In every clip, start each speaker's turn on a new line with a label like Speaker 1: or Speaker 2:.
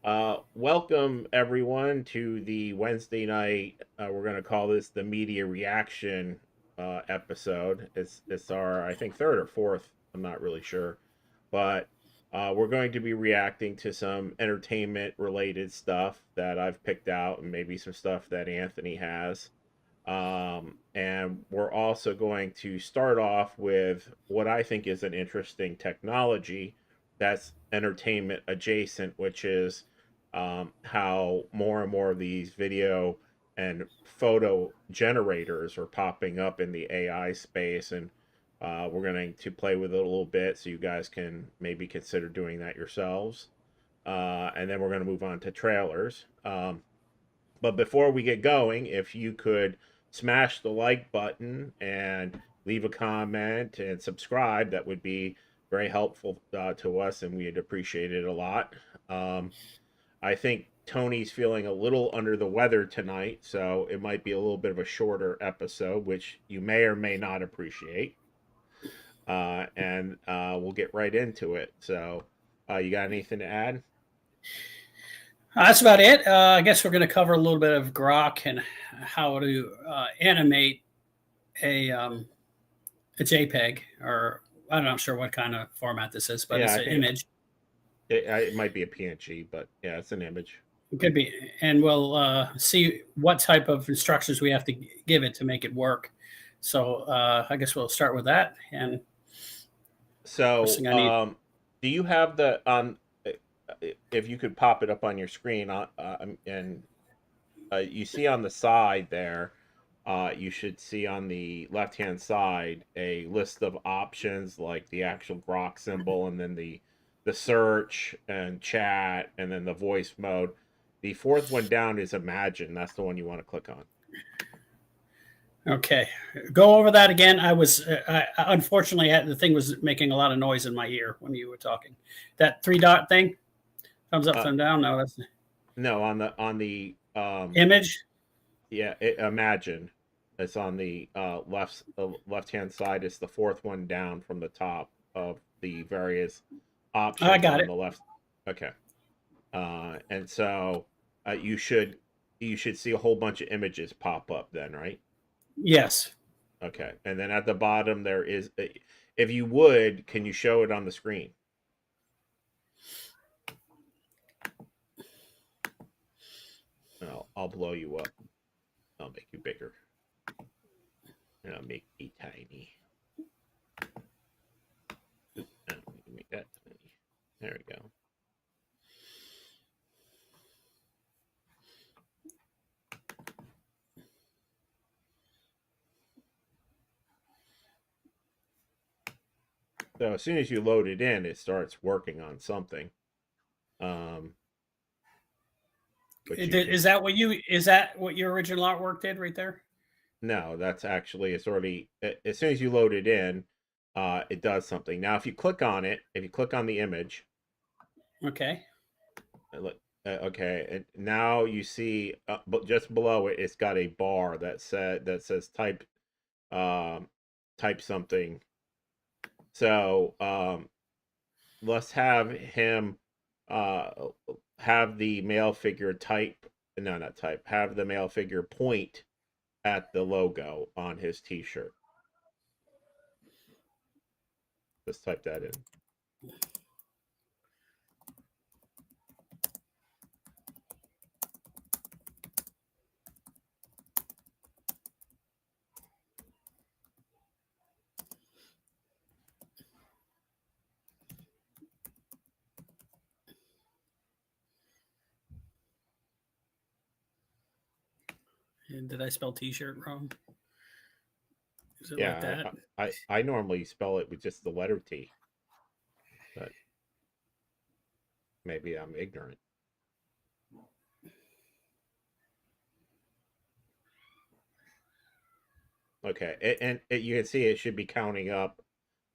Speaker 1: Welcome everyone to the Wednesday night. We're going to call this the media reaction episode. It's our I think third or fourth. I'm not really sure, but we're going to be reacting to some entertainment related stuff that I've picked out, and maybe some stuff that Anthony has. And we're also going to start off with what I think is an interesting technology that's entertainment adjacent, which is how more and more of these video and photo generators are popping up in the AI space. And we're going to play with it a little bit so you guys can maybe consider doing that yourselves. And then we're going to move on to trailers. But before we get going, if you could smash the like button and leave a comment and subscribe, that would be very helpful to us, and we'd appreciate it a lot. I think Tony's feeling a little under the weather tonight, so it might be a little bit of a shorter episode, which you may or may not appreciate. And we'll get right into it. So, you got anything to add?
Speaker 2: That's about it. I guess we're going to cover a little bit of grok and how to animate a JPEG, or I'm not sure what kind of format this is, but
Speaker 1: Yeah,
Speaker 2: it's
Speaker 1: I
Speaker 2: an
Speaker 1: think
Speaker 2: image.
Speaker 1: it might be a PNG, but yeah, it's an image.
Speaker 2: It could be, and we'll see what type of instructions we have to give it to make it work. So I guess we'll start with that. And first
Speaker 1: So,
Speaker 2: thing I need.
Speaker 1: do you have the if you could pop it up on your screen, and you see on the side there, you should see on the left hand side a list of options like the actual grok symbol, and then the search and chat, and then the voice mode. The fourth one down is imagine. That's the one you want to click on.
Speaker 2: Okay, go over that again. Unfortunately, the thing was making a lot of noise in my ear when you were talking. That three dot thing, thumbs up,
Speaker 1: Uh,
Speaker 2: thumb down. No, that's
Speaker 1: no, on the
Speaker 2: image.
Speaker 1: yeah, imagine. It's on the left hand side. It's the fourth one down from the top of the various
Speaker 2: I
Speaker 1: options
Speaker 2: got
Speaker 1: on
Speaker 2: it.
Speaker 1: the left. Okay. And so you should see a whole bunch of images pop up then, right?
Speaker 2: Yes.
Speaker 1: Okay. And then at the bottom there is, if you would, can you show it on the screen? I'll blow you up. I'll make you bigger, and I'll make me tiny. Make that tiny. There we go. So as soon as you load it in, it starts working on something. Um, but you can
Speaker 2: Is that what your original artwork did right there?
Speaker 1: no, that's actually it's already as soon as you load it in, it does something. Now, if you click on it, if you click on the image,
Speaker 2: Okay.
Speaker 1: look, okay, and now you see, but just below it, it's got a bar that says um, type something. So let's have him uh have the male figure type no not type have the male figure point at the logo on his t-shirt. Just type that in.
Speaker 2: Did I spell T-shirt wrong? Is it like
Speaker 1: Yeah,
Speaker 2: that?
Speaker 1: I normally spell it with just the letter T, but maybe I'm ignorant. Okay, and you can see it should be counting up.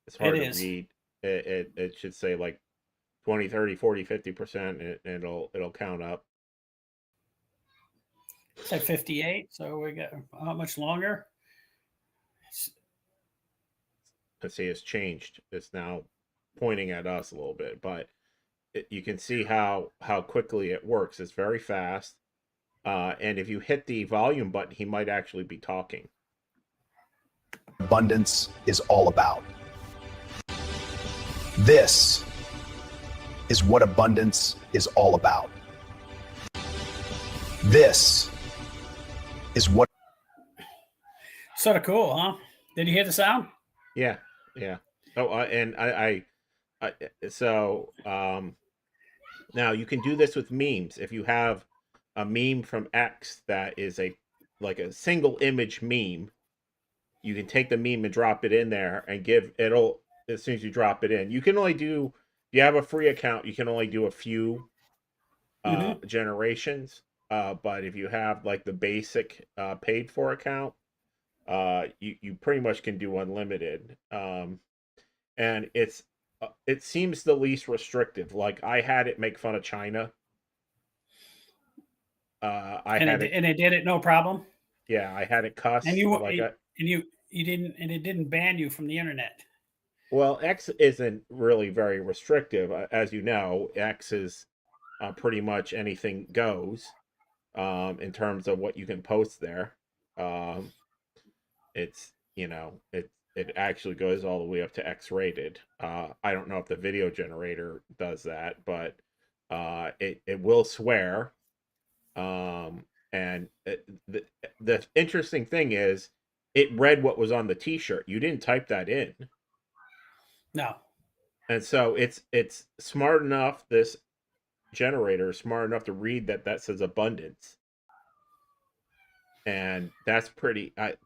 Speaker 1: It's
Speaker 2: It
Speaker 1: hard to
Speaker 2: is.
Speaker 1: read. It should say like 20, 30, 40, 50%, and it'll count up.
Speaker 2: It's at 58. So we got how much longer?
Speaker 1: Let's see, it's changed. It's now pointing at us a little bit, but you can see how quickly it works. It's very fast. And if you hit the volume button, he might actually be talking.
Speaker 3: Abundance is all about. This is what abundance is all about. This is what.
Speaker 2: Sort of cool, huh? Did you hear the sound?
Speaker 1: Yeah, yeah. Oh, and so now you can do this with memes. If you have a meme from X that is like a single image meme, you can take the meme and drop it in there and it'll, as soon as you drop it in. You can only do, if you have a free account, you can only do a few
Speaker 2: Mm-hmm.
Speaker 1: generations. But if you have like the basic paid for account, you pretty much can do unlimited. And it seems the least restrictive. Like I had it make fun of China. I
Speaker 2: And
Speaker 1: had it,
Speaker 2: it did it no problem.
Speaker 1: yeah, I had it
Speaker 2: And
Speaker 1: cuss like a.
Speaker 2: you didn't, and it didn't ban you from the internet.
Speaker 1: Well, X isn't really very restrictive, as you know. X is pretty much anything goes in terms of what you can post there. Um, it's it actually goes all the way up to X rated. I don't know if the video generator does that, but it will swear. And the interesting thing is, it read what was on the T-shirt. You didn't type that in,
Speaker 2: No.
Speaker 1: and so it's smart enough. This generator is smart enough to read that says abundance, and that's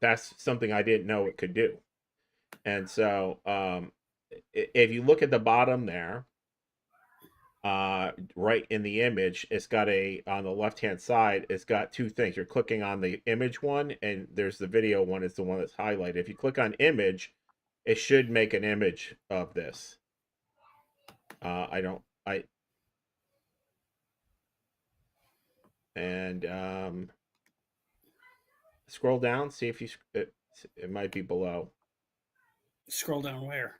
Speaker 1: that's something I didn't know it could do. And so if you look at the bottom there, right in the image, it's got on the left hand side, it's got two things. You're clicking on the image one, and there's the video one, is the one that's highlighted. If you click on image, it should make an image of this. I don't I and scroll down, see if it might be below.
Speaker 2: Scroll down where?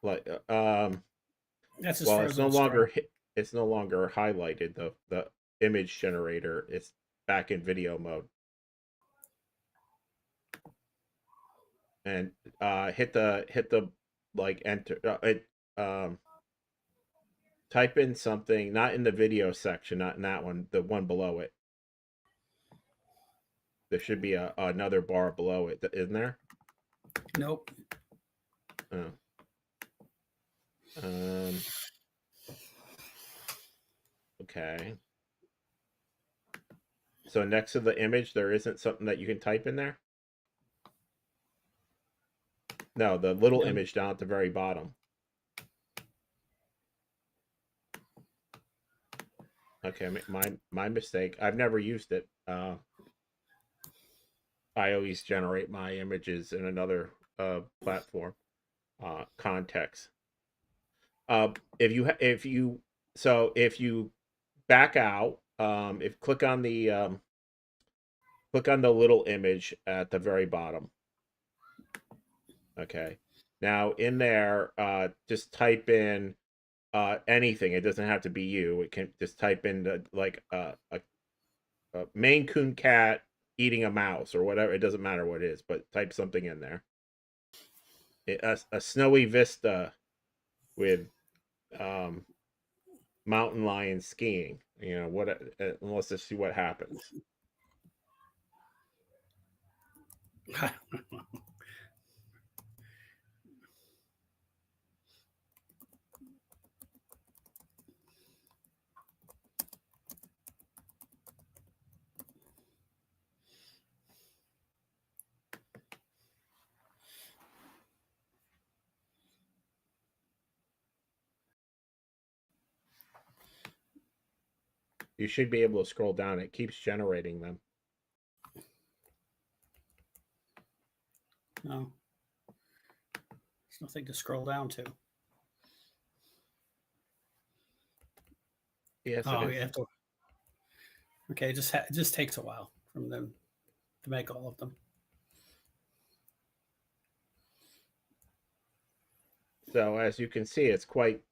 Speaker 1: Like
Speaker 2: That's as
Speaker 1: well,
Speaker 2: far as it'll scroll.
Speaker 1: it's no longer highlighted. The image generator, it's back in video mode. And hit the like enter it type in something, not in the video section, not in that one, the one below it. There should be another bar below it, isn't there?
Speaker 2: Nope.
Speaker 1: Oh. Um okay. So next to the image, there isn't something that you can type in there? No, the little
Speaker 2: No.
Speaker 1: image down at the very bottom. Okay, my mistake. I've never used it. I always generate my images in another platform context. If you back out, if click on the little image at the very bottom. Okay. Now in there, just type in anything. It doesn't have to be you. It can just type in like a Maine Coon cat eating a mouse or whatever. It doesn't matter what it is, but type something in there. A snowy vista with mountain lion skiing. You know what? Let's just see what happens. You should be able to scroll down. It keeps generating them.
Speaker 2: No. There's nothing to scroll down to.
Speaker 1: Yes,
Speaker 2: Oh,
Speaker 1: it is.
Speaker 2: you have to. Okay, it just takes a while from them to make all of them.
Speaker 1: So as you can see, it's quite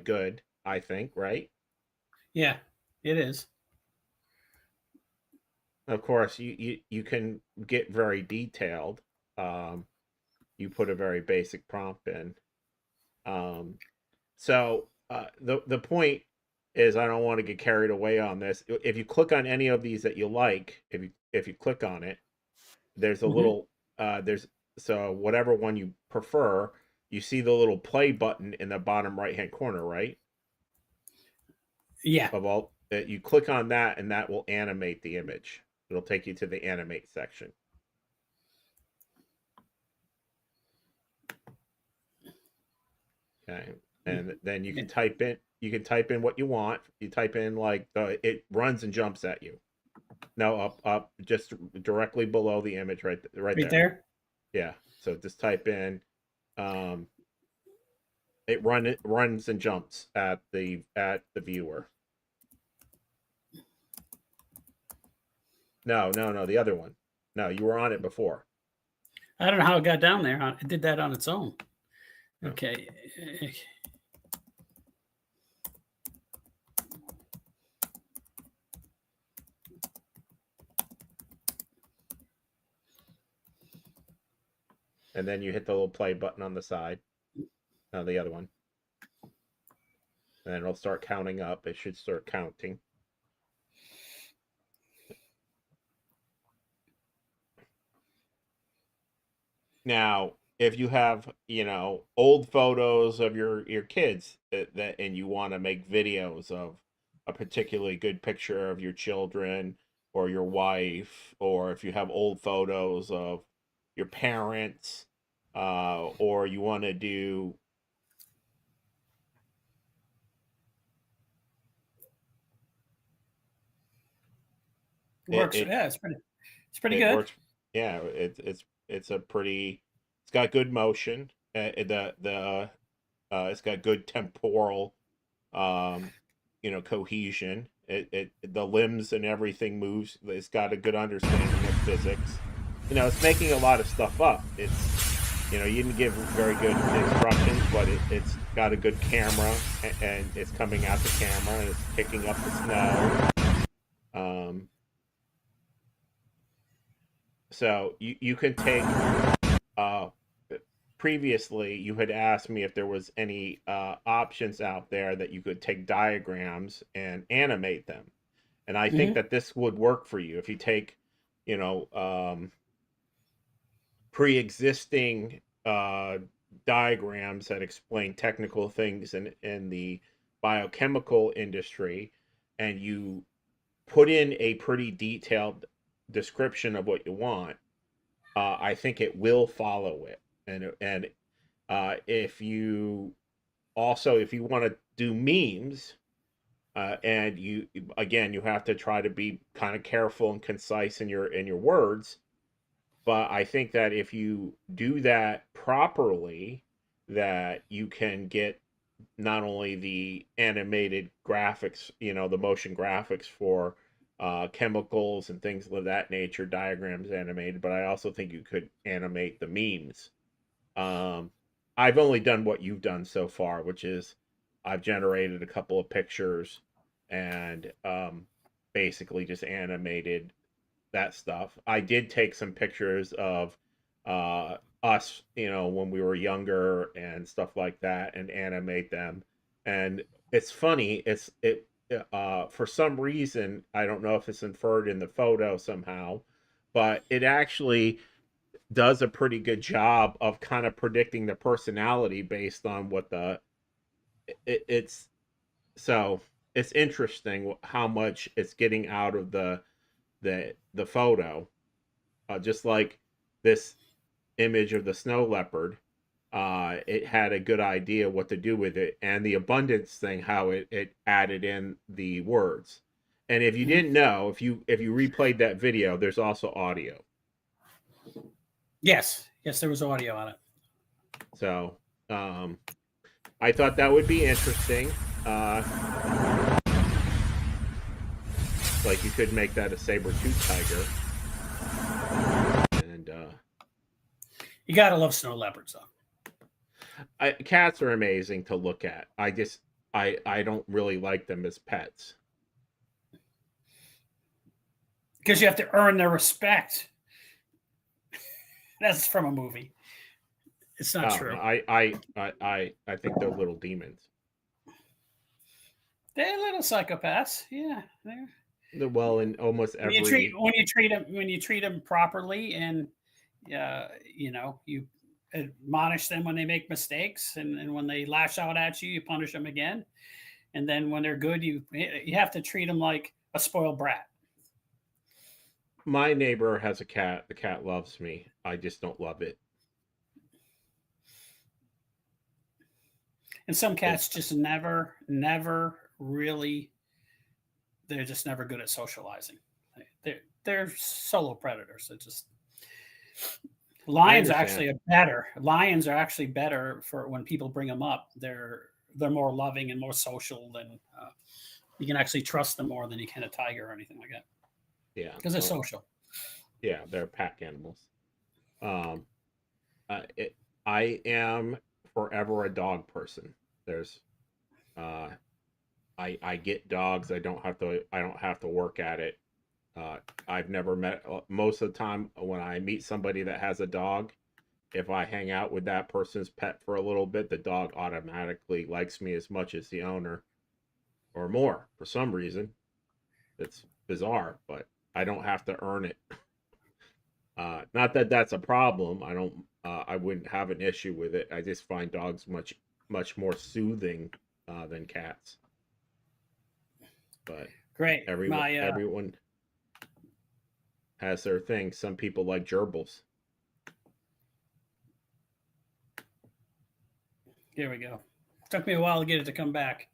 Speaker 1: good. I think, right?
Speaker 2: Yeah, it is.
Speaker 1: Of course, you can get very detailed. You put a very basic prompt in. Um, the point is, I don't want to get carried away on this. If you click on any of these that you like, if you click on it, there's a
Speaker 2: Hmm.
Speaker 1: little there's so whatever one you prefer, you see the little play button in the bottom right hand corner, right?
Speaker 2: Yeah.
Speaker 1: Of all you click on that, and that will animate the image. It'll take you to the animate section. Okay. And then you can type in what you want. You type in like it runs and jumps at you. No, up, just directly below the image, right
Speaker 2: Right
Speaker 1: there.
Speaker 2: there.
Speaker 1: Yeah. So just type in, um, it runs and jumps at the viewer. No, the other one. No, you were on it before.
Speaker 2: I don't know how it got down there. It did that on its own.
Speaker 1: No.
Speaker 2: Okay.
Speaker 1: And then you hit the little play button on the side. No, the other one. And then it'll start counting up. It should start counting. Now, if you have, old photos of your kids that and you want to make videos of a particularly good picture of your children or your wife, or if you have old photos of your parents, or you want to do
Speaker 2: Works.
Speaker 1: it
Speaker 2: Yeah, it's pretty
Speaker 1: it
Speaker 2: good.
Speaker 1: works. Yeah, it's a pretty. It's got good motion. It's got good temporal, um, cohesion. The limbs and everything moves. It's got a good understanding of physics. It's making a lot of stuff up. You didn't give very good instructions, but it's got a good camera, and it's coming out the camera, and it's picking up the snow. Um, so you can take, uh, previously you had asked me if there was any options out there that you could take diagrams and animate them, and I think
Speaker 2: Hmm.
Speaker 1: that this would work for you if you take, you know um, pre-existing diagrams that explain technical things in the biochemical industry, and you put in a pretty detailed description of what you want. I think it will follow it. And if you want to do memes, and you have to try to be kind of careful and concise in your words. But I think that if you do that properly, that you can get not only the animated graphics, the motion graphics for chemicals and things of that nature, diagrams animated, but I also think you could animate the memes. Um, I've only done what you've done so far, which is I've generated a couple of pictures and basically just animated that stuff. I did take some pictures of us, when we were younger and stuff like that, and animate them. And it's funny. For some reason, I don't know if it's inferred in the photo somehow, but it actually does a pretty good job of kind of predicting the personality based on what it's so it's interesting how much it's getting out of the photo, just like this image of the snow leopard. It had a good idea what to do with it, and the abundance thing, how it added in the words. And if you
Speaker 2: Hmm.
Speaker 1: didn't know, if you replayed that video, there's also audio.
Speaker 2: Yes, there was audio on it.
Speaker 1: So I thought that would be interesting. Like you could make that a saber-tooth tiger, and
Speaker 2: You gotta love snow leopards, though.
Speaker 1: cats are amazing to look at. I don't really like them as pets.
Speaker 2: Because you have to earn their respect. That's from a movie. It's not
Speaker 1: No,
Speaker 2: true.
Speaker 1: I think they're little demons.
Speaker 2: They're little psychopaths. Yeah.
Speaker 1: Well, in almost
Speaker 2: When you treat
Speaker 1: every
Speaker 2: when you treat them properly, and you admonish them when they make mistakes, and when they lash out at you, you punish them again, and then when they're good, you have to treat them like a spoiled brat.
Speaker 1: my neighbor has a cat. The cat loves me. I just don't love it.
Speaker 2: And some
Speaker 1: And
Speaker 2: cats just never really, they're just never good at socializing. They're solo predators. They're just
Speaker 1: I
Speaker 2: lions are
Speaker 1: understand.
Speaker 2: actually better. Lions are actually better for when people bring them up. They're more loving and more social than you can actually trust them more than you can a tiger or anything like that
Speaker 1: Yeah.
Speaker 2: because they're
Speaker 1: Well,
Speaker 2: social.
Speaker 1: yeah, they're pack animals. Um, it, I am forever a dog person. There's, uh, I get dogs. I don't have to work at it. Uh, I've never met most of the time when I meet somebody that has a dog. If I hang out with that person's pet for a little bit, the dog automatically likes me as much as the owner or more for some reason. It's bizarre, but I don't have to earn it. Not that that's a problem. I don't. I wouldn't have an issue with it. I just find dogs much more soothing than cats. But
Speaker 2: Great. My
Speaker 1: everyone has their thing. Some people like gerbils.
Speaker 2: Here we go. Took me a while to get it to come back.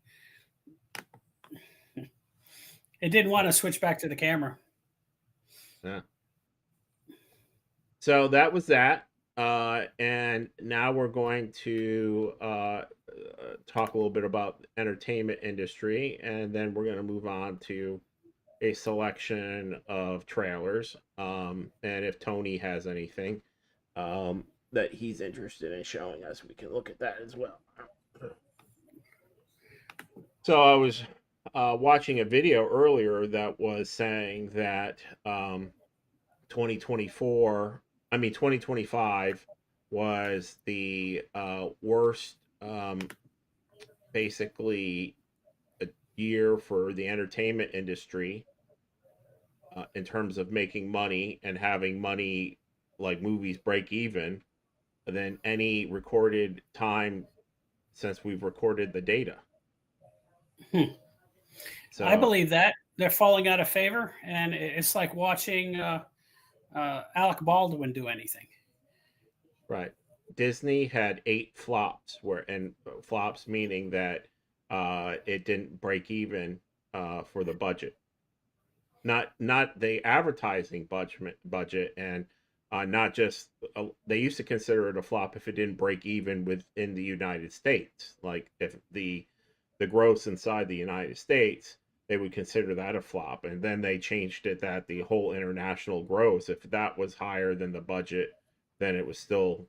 Speaker 2: It didn't want to switch back to the camera.
Speaker 1: Yeah. So that was that. And now we're going to talk a little bit about the entertainment industry, and then we're going to move on to a selection of trailers. And if Tony has anything that he's interested in showing us, we can look at that as well. So I was watching a video earlier that was saying that 2025 was the worst, basically, a year for the entertainment industry in terms of making money and having money like movies break even than any recorded time since we've recorded the data.
Speaker 2: Hmm. I
Speaker 1: So,
Speaker 2: believe that they're falling out of favor, and it's like watching Alec Baldwin do anything.
Speaker 1: right. Disney had 8 flops and flops meaning that it didn't break even for the budget. Not the advertising budget and not just they used to consider it a flop if it didn't break even within the United States. Like if the gross inside the United States, they would consider that a flop. And then they changed it that the whole international gross, if that was higher than the budget, then it was still,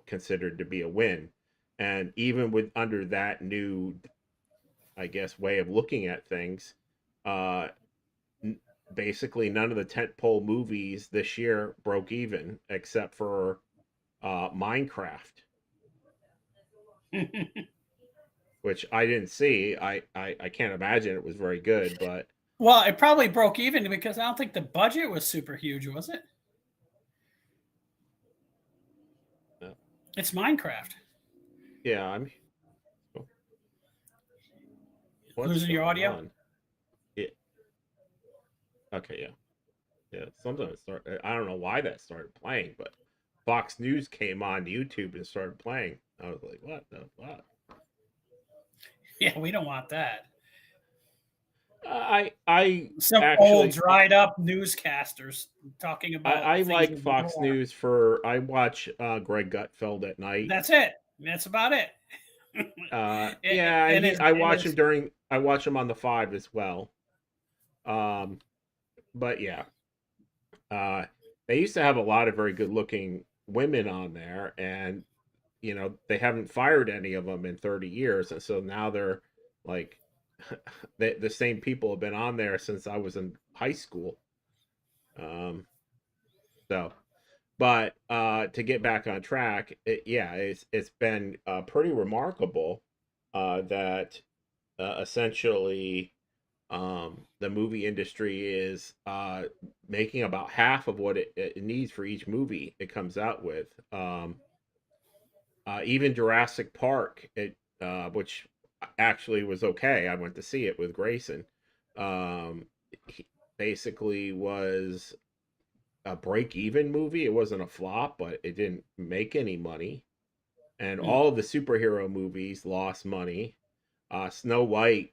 Speaker 1: considered to be a win. And even with under that new, I guess, way of looking at things, uh, basically none of the tentpole movies this year broke even except for Minecraft, which I didn't see. I can't imagine it was very good, but
Speaker 2: Well, it probably broke even because I don't think the budget was super huge, was it?
Speaker 1: uh,
Speaker 2: It's Minecraft.
Speaker 1: yeah, I'm. What's
Speaker 2: Losing your
Speaker 1: going
Speaker 2: audio?
Speaker 1: on? Yeah. Okay. Yeah. Yeah. Something started. I don't know why that started playing, but Fox News came on YouTube and started playing. I was like, what the fuck?
Speaker 2: Yeah, we don't want that.
Speaker 1: I
Speaker 2: Some old,
Speaker 1: actually
Speaker 2: dried up newscasters talking about
Speaker 1: I
Speaker 2: things
Speaker 1: like
Speaker 2: with
Speaker 1: Fox
Speaker 2: war.
Speaker 1: News for I watch Greg Gutfeld at night.
Speaker 2: That's it. That's about it.
Speaker 1: Yeah, and
Speaker 2: and
Speaker 1: he
Speaker 2: his,
Speaker 1: I
Speaker 2: and
Speaker 1: watch him
Speaker 2: his,
Speaker 1: during I watch him on the 5 as well. Um, but yeah, uh, they used to have a lot of very good looking women on there, and they haven't fired any of them in 30 years, and so now they're Like the same people have been on there since I was in high school. Um, so, but to get back on track, yeah, it's been pretty remarkable that essentially the movie industry is making about half of what it needs for each movie it comes out with. Even Jurassic Park, which actually was okay. I went to see it with Grayson. Um, he basically was a break-even movie. It wasn't a flop, but it didn't make any money. And
Speaker 2: Mm.
Speaker 1: all of the superhero movies lost money. Snow White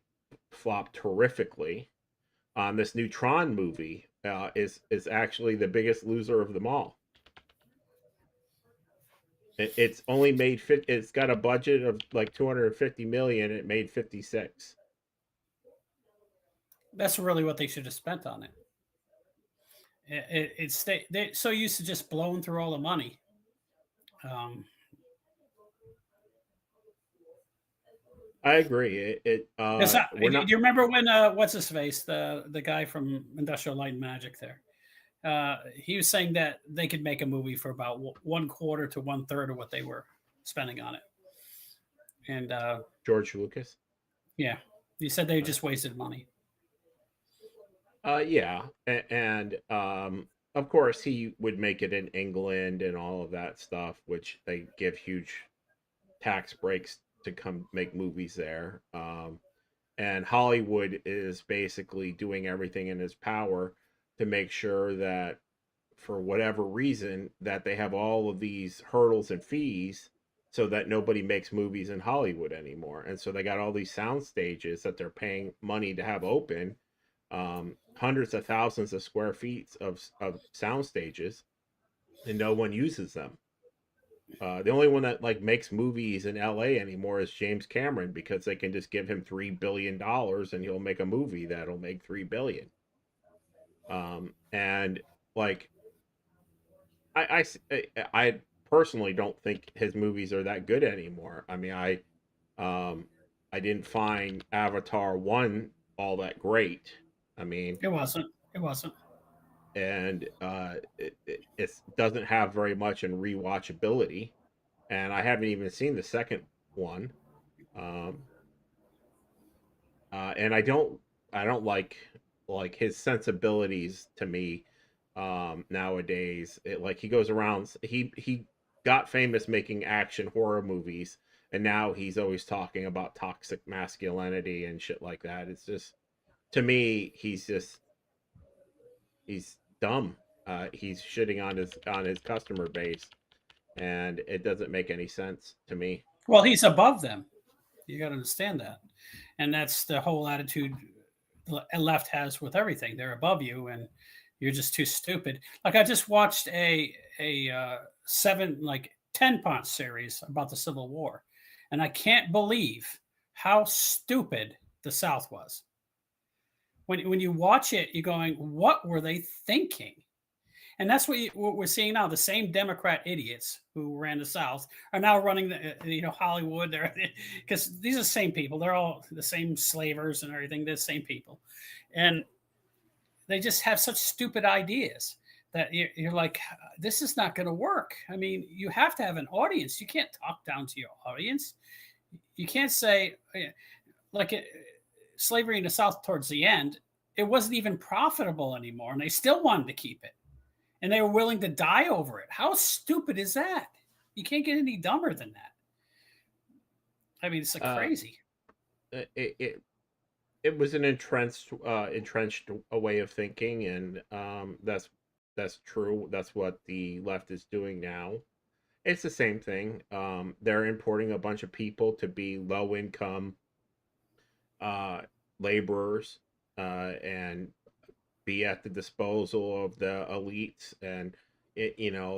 Speaker 1: flopped terrifically. This new Tron movie is actually the biggest loser of them all. It's only made it's got a budget of like 250 million. It made 56.
Speaker 2: That's really what they should have spent on it. It's they're so used to just blowing through all the money. Um,
Speaker 1: I agree.
Speaker 2: do
Speaker 1: We're not.
Speaker 2: you remember when what's his face, the guy from Industrial Light and Magic there? He was saying that they could make a movie for about one quarter to one third of what they were spending on it, and
Speaker 1: George Lucas.
Speaker 2: yeah, he said they
Speaker 1: Uh,
Speaker 2: just wasted money.
Speaker 1: yeah, and of course he would make it in England and all of that stuff, which they give huge tax breaks to come make movies there. And Hollywood is basically doing everything in its power to make sure that, for whatever reason, that they have all of these hurdles and fees so that nobody makes movies in Hollywood anymore. And so they got all these sound stages that they're paying money to have open, hundreds of thousands of square feet of sound stages, and no one uses them. The only one that like makes movies in LA anymore is James Cameron, because they can just give him $3 billion and he'll make a movie that'll make 3 billion. And like I personally don't think his movies are that good anymore. I mean, um I didn't find Avatar 1 all that great. I mean,
Speaker 2: It wasn't. It wasn't.
Speaker 1: and it doesn't have very much in rewatchability, and I haven't even seen the second one. Um, and I don't like his sensibilities to me nowadays. Like he goes around, he got famous making action horror movies, and now he's always talking about toxic masculinity and shit like that. It's just, to me, he's dumb. He's shitting on his customer base, and it doesn't make any sense to me.
Speaker 2: Well, he's above them. You got to understand that, and that's the whole attitude left has with everything. They're above you, and you're just too stupid. Like I just watched a 10 part series about the Civil War, and I can't believe how stupid the South was. When you watch it, you're going, "What were they thinking?" And that's what we're seeing now. The same Democrat idiots who ran the South are now running Hollywood. They're because these are the same people. They're all the same slavers and everything. They're the same people, and they just have such stupid ideas that you're like, this is not going to work. I mean, you have to have an audience. You can't talk down to your audience. You can't say like slavery in the South towards the end. It wasn't even profitable anymore, and they still wanted to keep it, and they were willing to die over it. How stupid is that? You can't get any dumber than that. I mean, it's like
Speaker 1: Uh,
Speaker 2: crazy.
Speaker 1: it it, it was an entrenched way of thinking, and that's true. That's what the left is doing now. It's the same thing. They're importing a bunch of people to be low income uh, laborers, and be at the disposal of the elites. And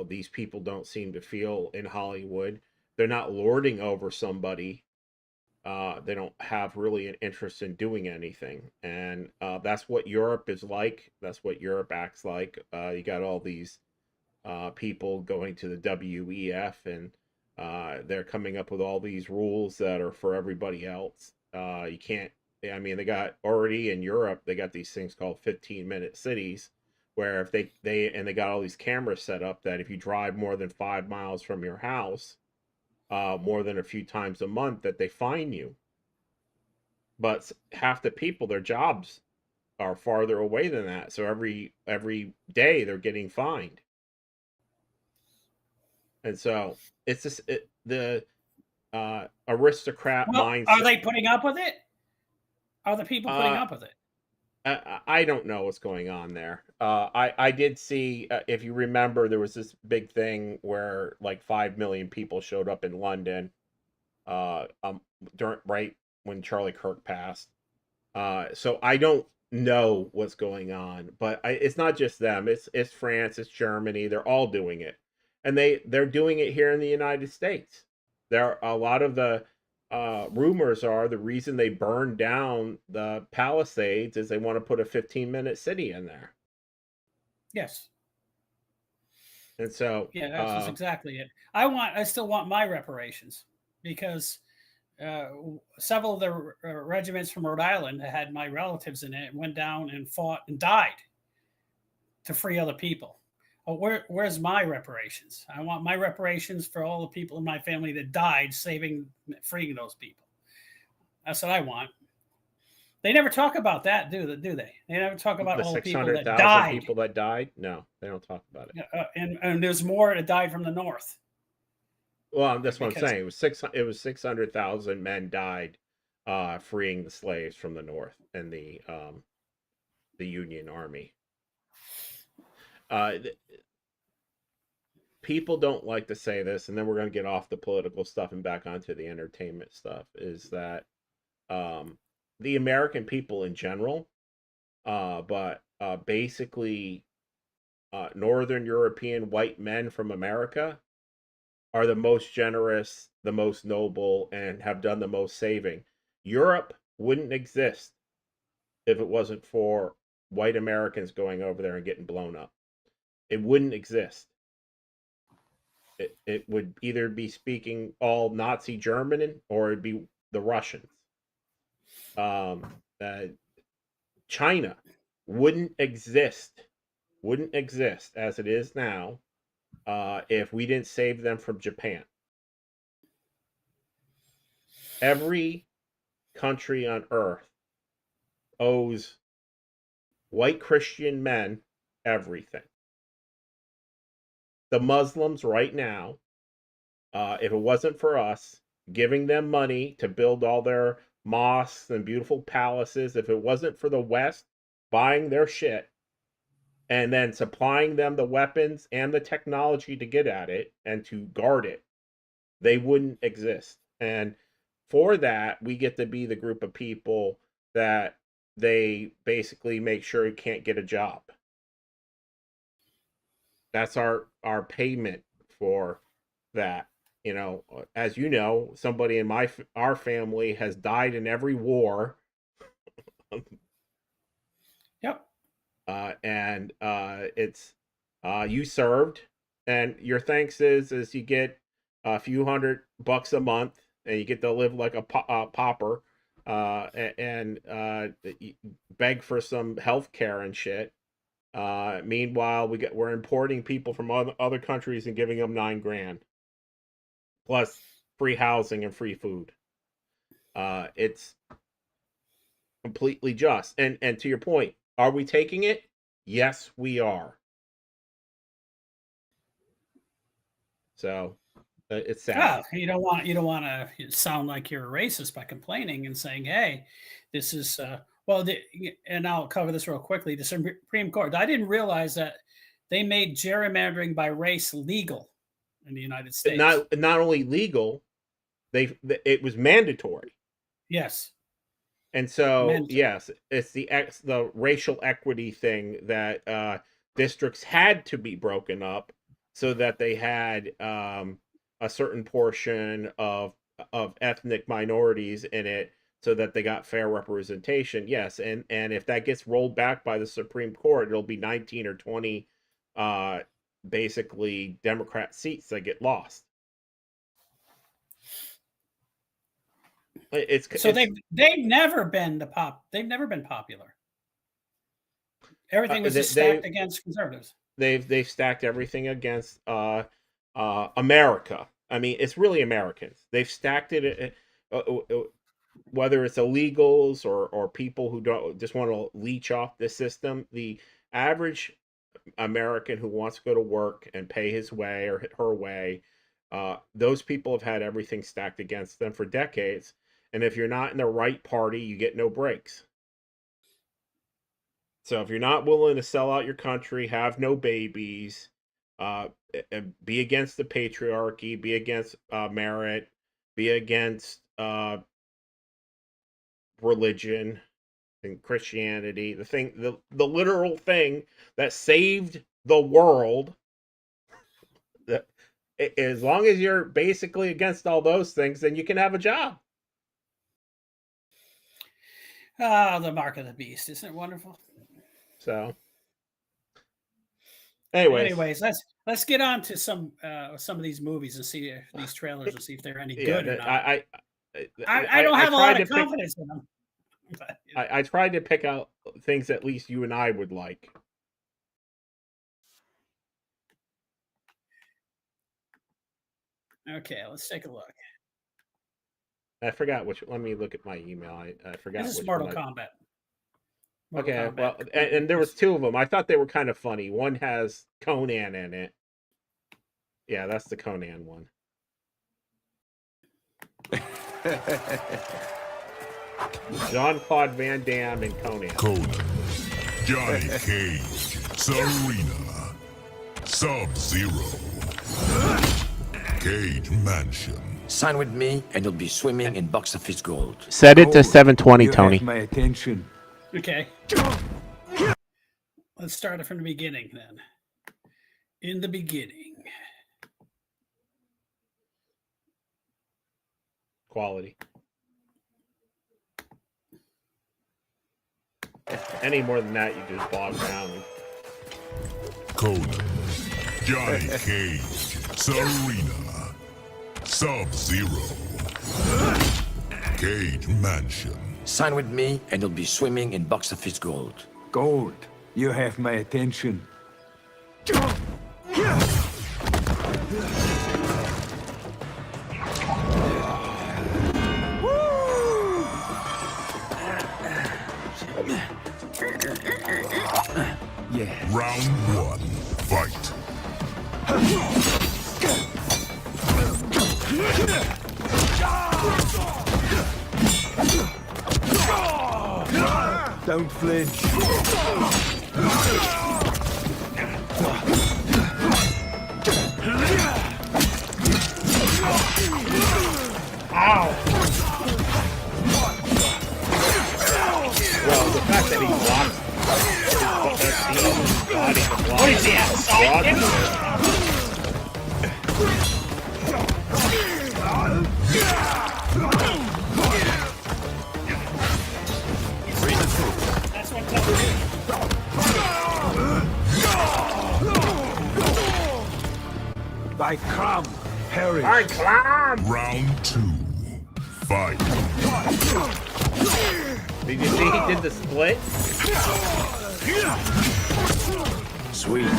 Speaker 1: these people don't seem to feel in Hollywood. They're not lording over somebody. They don't have really an interest in doing anything, and that's what Europe is like. That's what Europe acts like. You got all these people going to the WEF, and they're coming up with all these rules that are for everybody else. You can't. I mean, they got already in Europe. They got these things called 15-minute cities, where if they got all these cameras set up that if you drive more than 5 miles from your house, more than a few times a month, that they fine you. But half the people, their jobs are farther away than that, so every day they're getting fined, and so it's just the aristocrat
Speaker 2: Well, are
Speaker 1: mindset.
Speaker 2: they putting up with it? Are the people putting
Speaker 1: Uh,
Speaker 2: up with it?
Speaker 1: I don't know what's going on there. I did see, if you remember, there was this big thing where like 5 million people showed up in London, uh, um, during right when Charlie Kirk passed. So I don't know what's going on, but it's not just them. It's France, it's Germany. They're all doing it, and they're doing it here in the United States. There are a lot of the rumors are the reason they burned down the Palisades is they want to put a 15-minute city in there,
Speaker 2: Yes.
Speaker 1: and so
Speaker 2: Yeah, that's exactly it. I still want my reparations because uh, several of the regiments from Rhode Island that had my relatives in it went down and fought and died to free other people. Oh, where's my reparations? I want my reparations for all the people in my family that died freeing those people. That's what I want. They never talk about that, do they? They never talk about
Speaker 1: the
Speaker 2: all the
Speaker 1: six
Speaker 2: people
Speaker 1: hundred
Speaker 2: that
Speaker 1: thousand
Speaker 2: died,
Speaker 1: people that died. No, they don't talk about it.
Speaker 2: and there's more that died from the north
Speaker 1: Well, that's what I'm
Speaker 2: because
Speaker 1: saying. It was 600,000 men died, freeing the slaves from the North and the Union Army. Uh, People don't like to say this, and then we're going to get off the political stuff and back onto the entertainment stuff. Is that um, the American people in general, but basically Northern European white men from America are the most generous, the most noble, and have done the most saving. Europe wouldn't exist if it wasn't for white Americans going over there and getting blown up. It wouldn't exist. It would either be speaking all Nazi German or it'd be the Russians. Um, uh, China wouldn't exist as it is now if we didn't save them from Japan. Every country on earth owes white Christian men everything. The Muslims right now, if it wasn't for us giving them money to build all their mosques and beautiful palaces, if it wasn't for the West buying their shit and then supplying them the weapons and the technology to get at it and to guard it, they wouldn't exist. And for that, we get to be the group of people that they basically make sure you can't get a job. That's our payment for that. You know, as you know, somebody in our family has died in every war.
Speaker 2: Yep.
Speaker 1: And it's you served, and your thanks is you get a few $100 a month, and you get to live like a pauper, and beg for some health care and shit. Meanwhile, we're importing people from other countries and giving them $9 grand plus free housing and free food. It's completely just. And to your point, are we taking it? Yes, we are. So it's sad.
Speaker 2: Ah, you don't want to sound like you're a racist by complaining and saying, "Hey, this is well." And I'll cover this real quickly. The Supreme Court. I didn't realize that they made gerrymandering by race legal in the United States.
Speaker 1: Not only legal, it was mandatory.
Speaker 2: Yes,
Speaker 1: And so
Speaker 2: mandatory.
Speaker 1: yes, it's the racial equity thing that districts had to be broken up so that they had a certain portion of ethnic minorities in it so that they got fair representation. Yes, and if that gets rolled back by the Supreme Court, it'll be 19 or 20 uh basically Democrat seats that get lost.
Speaker 2: So they've never been they've never been popular. Everything was just stacked against conservatives.
Speaker 1: They've stacked everything against America. I mean, it's really Americans. They've stacked it, whether it's illegals or people who don't just want to leech off the system. The average American who wants to go to work and pay his way or her way, those people have had everything stacked against them for decades. And if you're not in the right party, you get no breaks. So if you're not willing to sell out your country, have no babies, be against the patriarchy, be against merit, be against religion and Christianity, the literal thing that saved the world. That as long as you're basically against all those things, then you can have a job.
Speaker 2: The mark of the beast, isn't it wonderful?
Speaker 1: So,
Speaker 2: anyways, let's get on to some of these movies and see these trailers and see if they're any good or not. I don't have a lot of confidence in them. But,
Speaker 1: I tried to pick out things at least you and I would like.
Speaker 2: Okay, let's take a look.
Speaker 1: I forgot which. Let me look at my email. I forgot.
Speaker 2: This is Mortal Kombat.
Speaker 1: Okay, Kombat. Well, and there was two of them. I thought they were kind of funny. One has Conan in it. Yeah, that's the Conan one. Jean-Claude Van Damme and Conan.
Speaker 4: Conan, Johnny Cage, Serena, Sub-Zero, Cage Mansion.
Speaker 5: Sign with me, and you'll be swimming in box office gold.
Speaker 1: Set it to 720, Tony.
Speaker 6: My attention.
Speaker 2: Okay. Let's start it from the beginning then. In the beginning.
Speaker 1: Quality. Any more than that, you just bog down.
Speaker 4: Conan, Johnny Cage, Serena, Sub-Zero, Cage Mansion.
Speaker 5: Sign with me, and you'll be swimming in box office gold.
Speaker 6: Gold, you have my attention. Yeah.
Speaker 4: Round one, fight.
Speaker 6: Don't flinch.
Speaker 2: Ow!
Speaker 1: Well, the fact that he blocks the body to block.
Speaker 2: What is he at? Sonic him? That's what I'm doing.
Speaker 6: By Kram, Harry.
Speaker 1: All right, climb!
Speaker 4: Round two, fight.
Speaker 1: Did you see he did the split?
Speaker 5: Sweet.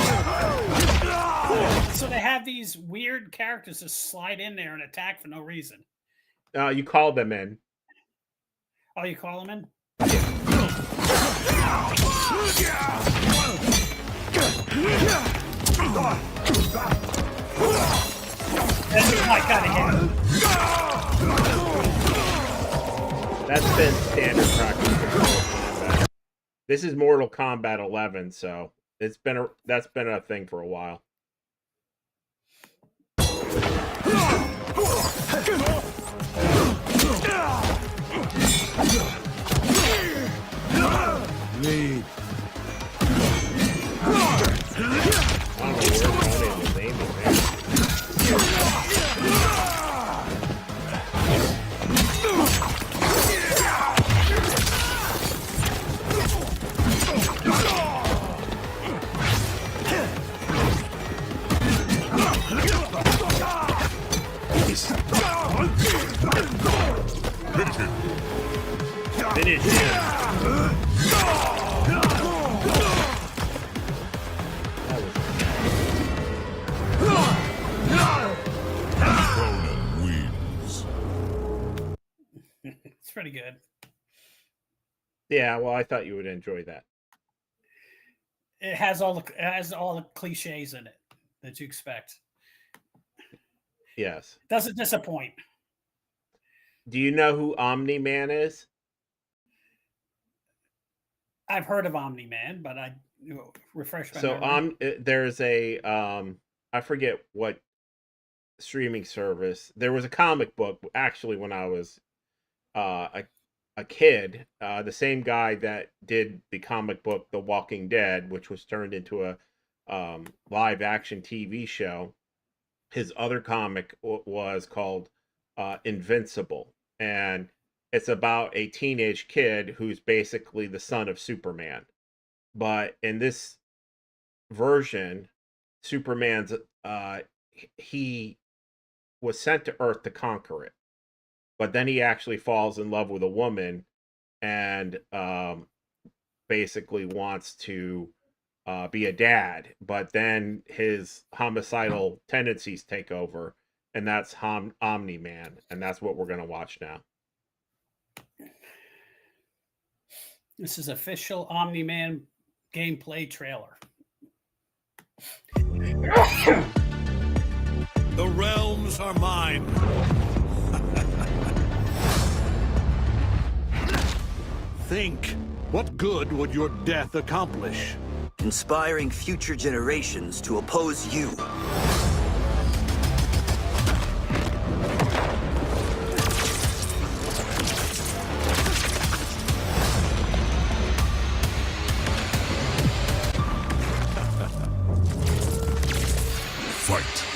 Speaker 2: So they have these weird characters that slide in there and attack for no reason.
Speaker 1: You called them in.
Speaker 2: Oh, you call them in? This is my kind of hit.
Speaker 1: That's been standard practice for Mortal Kombat. This is Mortal Kombat 11, so that's been a thing for a while.
Speaker 6: Lead.
Speaker 1: I don't know where Conan was aiming there. Finish him.
Speaker 4: Conan wins.
Speaker 2: It's pretty good.
Speaker 1: Yeah, well, I thought you would enjoy that.
Speaker 2: It has all the cliches in it that you expect.
Speaker 1: Yes.
Speaker 2: Doesn't disappoint.
Speaker 1: Do you know who Omni-Man is?
Speaker 2: I've heard of Omni-Man, but refresh my
Speaker 1: So
Speaker 2: memory.
Speaker 1: there's a I forget what streaming service. There was a comic book actually when I was a kid. The same guy that did the comic book The Walking Dead, which was turned into a live action TV show. His other comic was called Invincible, and it's about a teenage kid who's basically the son of Superman. But in this version, Superman's he was sent to Earth to conquer it, but then he actually falls in love with a woman and basically wants to be a dad. But then his homicidal tendencies take over, and that's Omni-Man, and that's what we're gonna watch now.
Speaker 2: This is official Omni-Man gameplay trailer.
Speaker 7: The realms are mine. Think, what good would your death accomplish?
Speaker 8: Inspiring future generations to oppose you.
Speaker 4: Fight.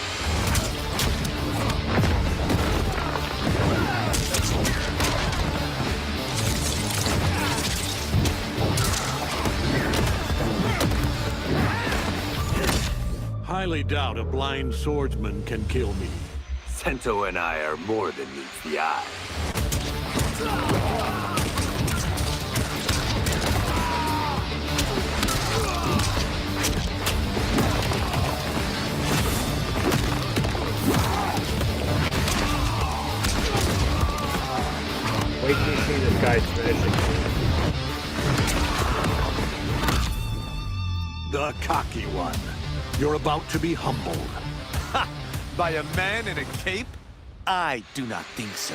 Speaker 7: Highly doubt a blind swordsman can kill me.
Speaker 8: Sento and I are more than meets the eye.
Speaker 1: Wait till you see this guy's finishing.
Speaker 7: The cocky one. You're about to be humbled.
Speaker 9: Ha! By a man in a cape? I do not think so.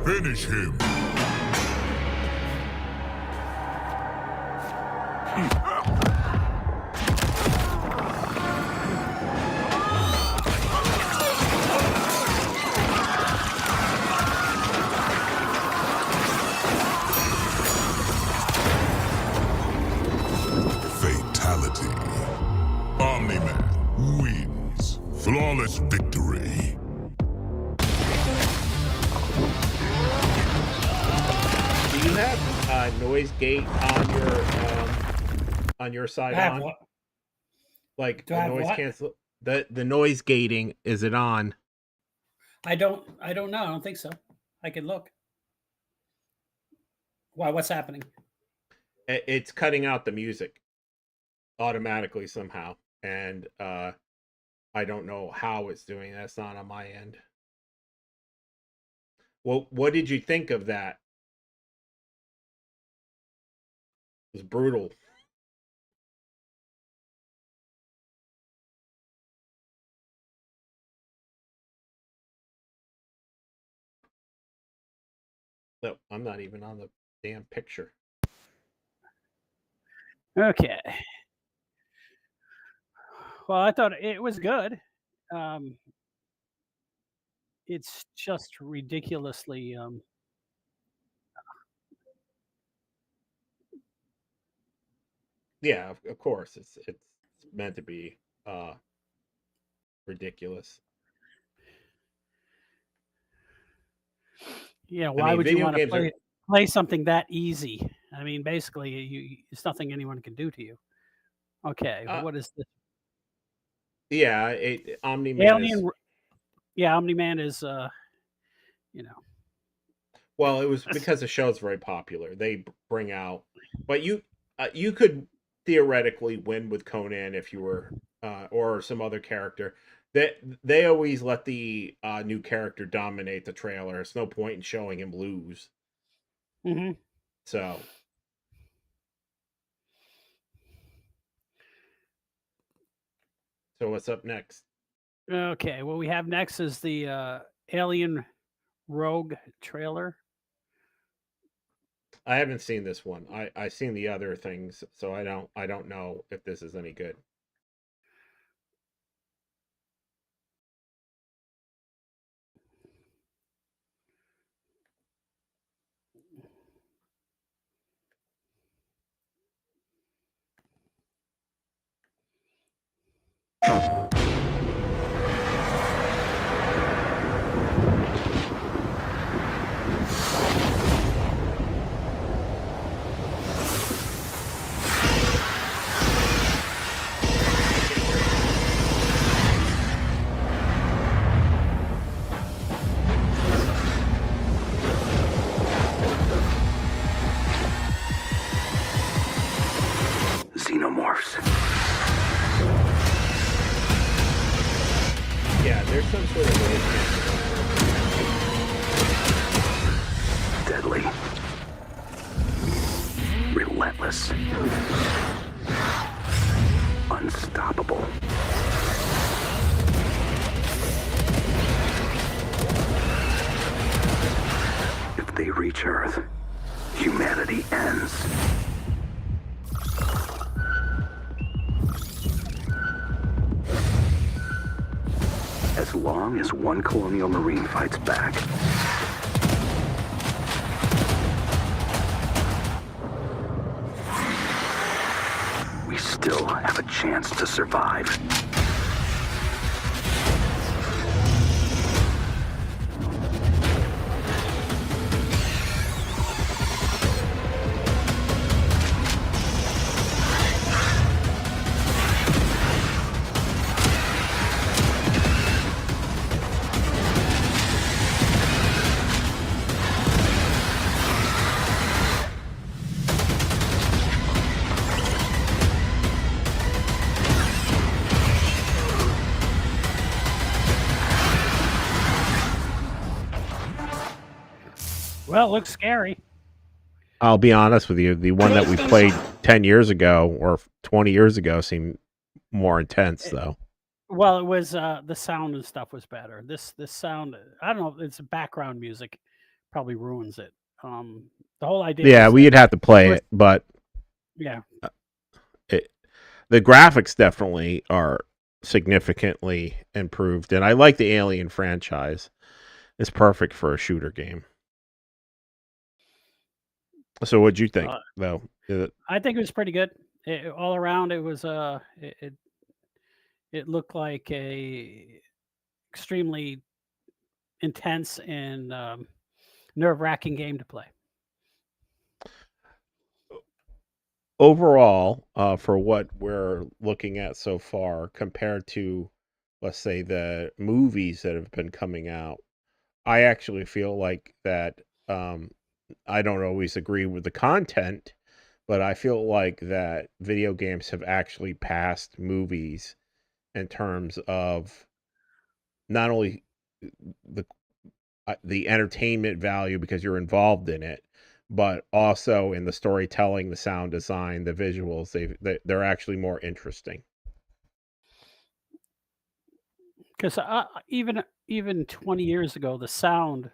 Speaker 4: Finish him. Fatality. Omni-Man wins. Flawless victory.
Speaker 1: Do you have noise gate on your side
Speaker 2: I have
Speaker 1: on?
Speaker 2: what?
Speaker 1: Like
Speaker 2: Do I
Speaker 1: a
Speaker 2: have
Speaker 1: noise
Speaker 2: what?
Speaker 1: cancel the noise gating, is it on?
Speaker 2: I don't know. I don't think so. I can look. Why? What's happening?
Speaker 1: It's cutting out the music automatically somehow, and I don't know how it's doing that. It's not on my end. Well, what did you think of that? It was brutal. No, I'm not even on the damn picture.
Speaker 2: Okay. Well, I thought it was good. Um, it's just ridiculously.
Speaker 1: Yeah, of course, it's meant to be ridiculous.
Speaker 2: Yeah,
Speaker 1: I
Speaker 2: why
Speaker 1: mean,
Speaker 2: would you
Speaker 1: video
Speaker 2: want to
Speaker 1: games are
Speaker 2: play something that easy? I mean, basically, it's nothing anyone can do to you. Okay,
Speaker 1: uh,
Speaker 2: what is this?
Speaker 1: yeah, Omni-Man is.
Speaker 2: Alien. Yeah, Omni-Man is. You know.
Speaker 1: Well, it was because the show's very popular. They bring out, but you could theoretically win with Conan if you were or some other character. They always let the new character dominate the trailer. It's no point in showing him lose.
Speaker 2: Hmm.
Speaker 1: So what's up next?
Speaker 2: Okay, what we have next is the Alien Rogue trailer.
Speaker 1: I haven't seen this one. I seen the other things, so I don't know if this is any good.
Speaker 8: Xenomorphs.
Speaker 1: Yeah, there's some sort of
Speaker 8: Deadly. Relentless. Unstoppable. If they reach Earth, humanity ends. As long as one colonial marine fights back, we still have a chance to survive.
Speaker 2: Well, it looks scary.
Speaker 1: I'll be honest with you, the one that we played 10 years ago or 20 years ago seemed more intense, though.
Speaker 2: Well, it was the sound and stuff was better. This sound, I don't know, it's background music, probably ruins it. The whole idea
Speaker 1: Yeah,
Speaker 2: was that
Speaker 1: we'd have to play
Speaker 2: was
Speaker 1: it, but
Speaker 2: yeah,
Speaker 1: it, the graphics definitely are significantly improved, and I like the Alien franchise. It's perfect for a shooter game. So, what'd you think,
Speaker 2: uh,
Speaker 1: though?
Speaker 2: I think it was pretty good. All around, it was it looked like a extremely intense and nerve wracking game to play.
Speaker 1: Overall, for what we're looking at so far, compared to, let's say, the movies that have been coming out, I actually feel like that. I don't always agree with the content, but I feel like that video games have actually passed movies in terms of not only the the entertainment value because you're involved in it, but also in the storytelling, the sound design, the visuals. They're actually more interesting.
Speaker 2: Because even 20 years ago, the sound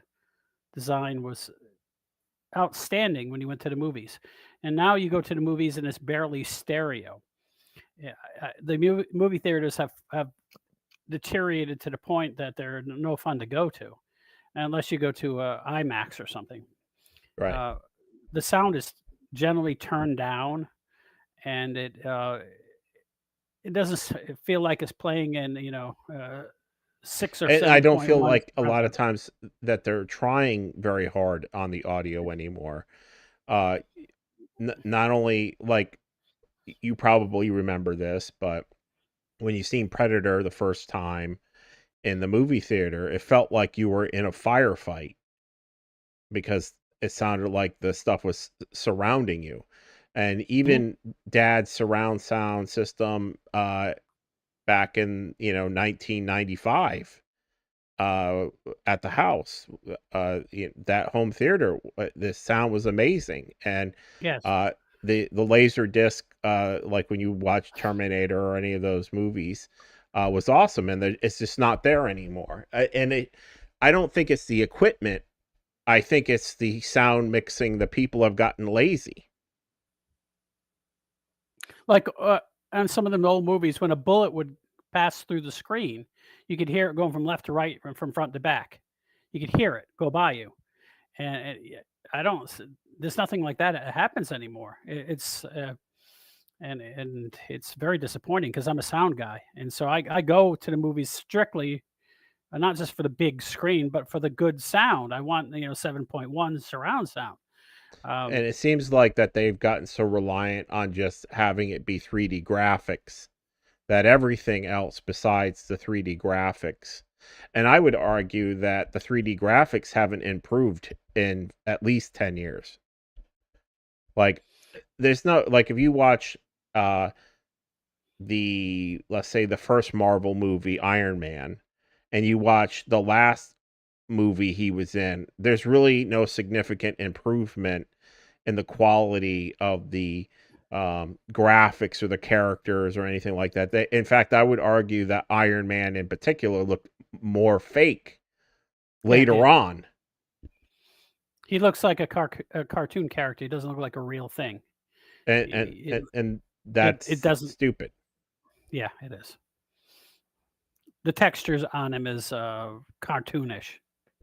Speaker 2: design was outstanding when you went to the movies, and now you go to the movies and it's barely stereo. Yeah, the movie theaters have deteriorated to the point that they're no fun to go to, unless you go to IMAX or something.
Speaker 1: Right.
Speaker 2: The sound is generally turned down, and it doesn't feel like it's playing in 6 or
Speaker 1: And I don't feel
Speaker 2: 7.1.
Speaker 1: like a lot of times that they're trying very hard on the audio anymore. Uh, not only like you probably remember this, but when you seen Predator the first time in the movie theater, it felt like you were in a firefight because it sounded like the stuff was surrounding you. And even Dad's surround sound system back in 1995 at the house, that home theater, the sound was amazing. And
Speaker 2: Yes.
Speaker 1: the laser disc, like when you watch Terminator or any of those movies, was awesome, and it's just not there anymore. I don't think it's the equipment. I think it's the sound mixing. The people have gotten lazy.
Speaker 2: Like on some of the old movies, when a bullet would pass through the screen, you could hear it going from left to right and from front to back. You could hear it go by you, and there's nothing like that happens anymore. It's and it's very disappointing because I'm a sound guy, and so I go to the movies strictly not just for the big screen, but for the good sound. I want 7.1 surround sound.
Speaker 1: And it seems like that they've gotten so reliant on just having it be 3D graphics that everything else besides the 3D graphics, and I would argue that the 3D graphics haven't improved in at least 10 years. Like, there's no, like, if you watch let's say the first Marvel movie, Iron Man, and you watch the last movie he was in, there's really no significant improvement in the quality of the graphics or the characters or anything like that. In fact, I would argue that Iron Man in particular looked more fake later on.
Speaker 2: He looks like a cartoon character. He doesn't look like a real thing.
Speaker 1: And that's
Speaker 2: it doesn't
Speaker 1: stupid.
Speaker 2: Yeah, it is. The textures on him is cartoonish.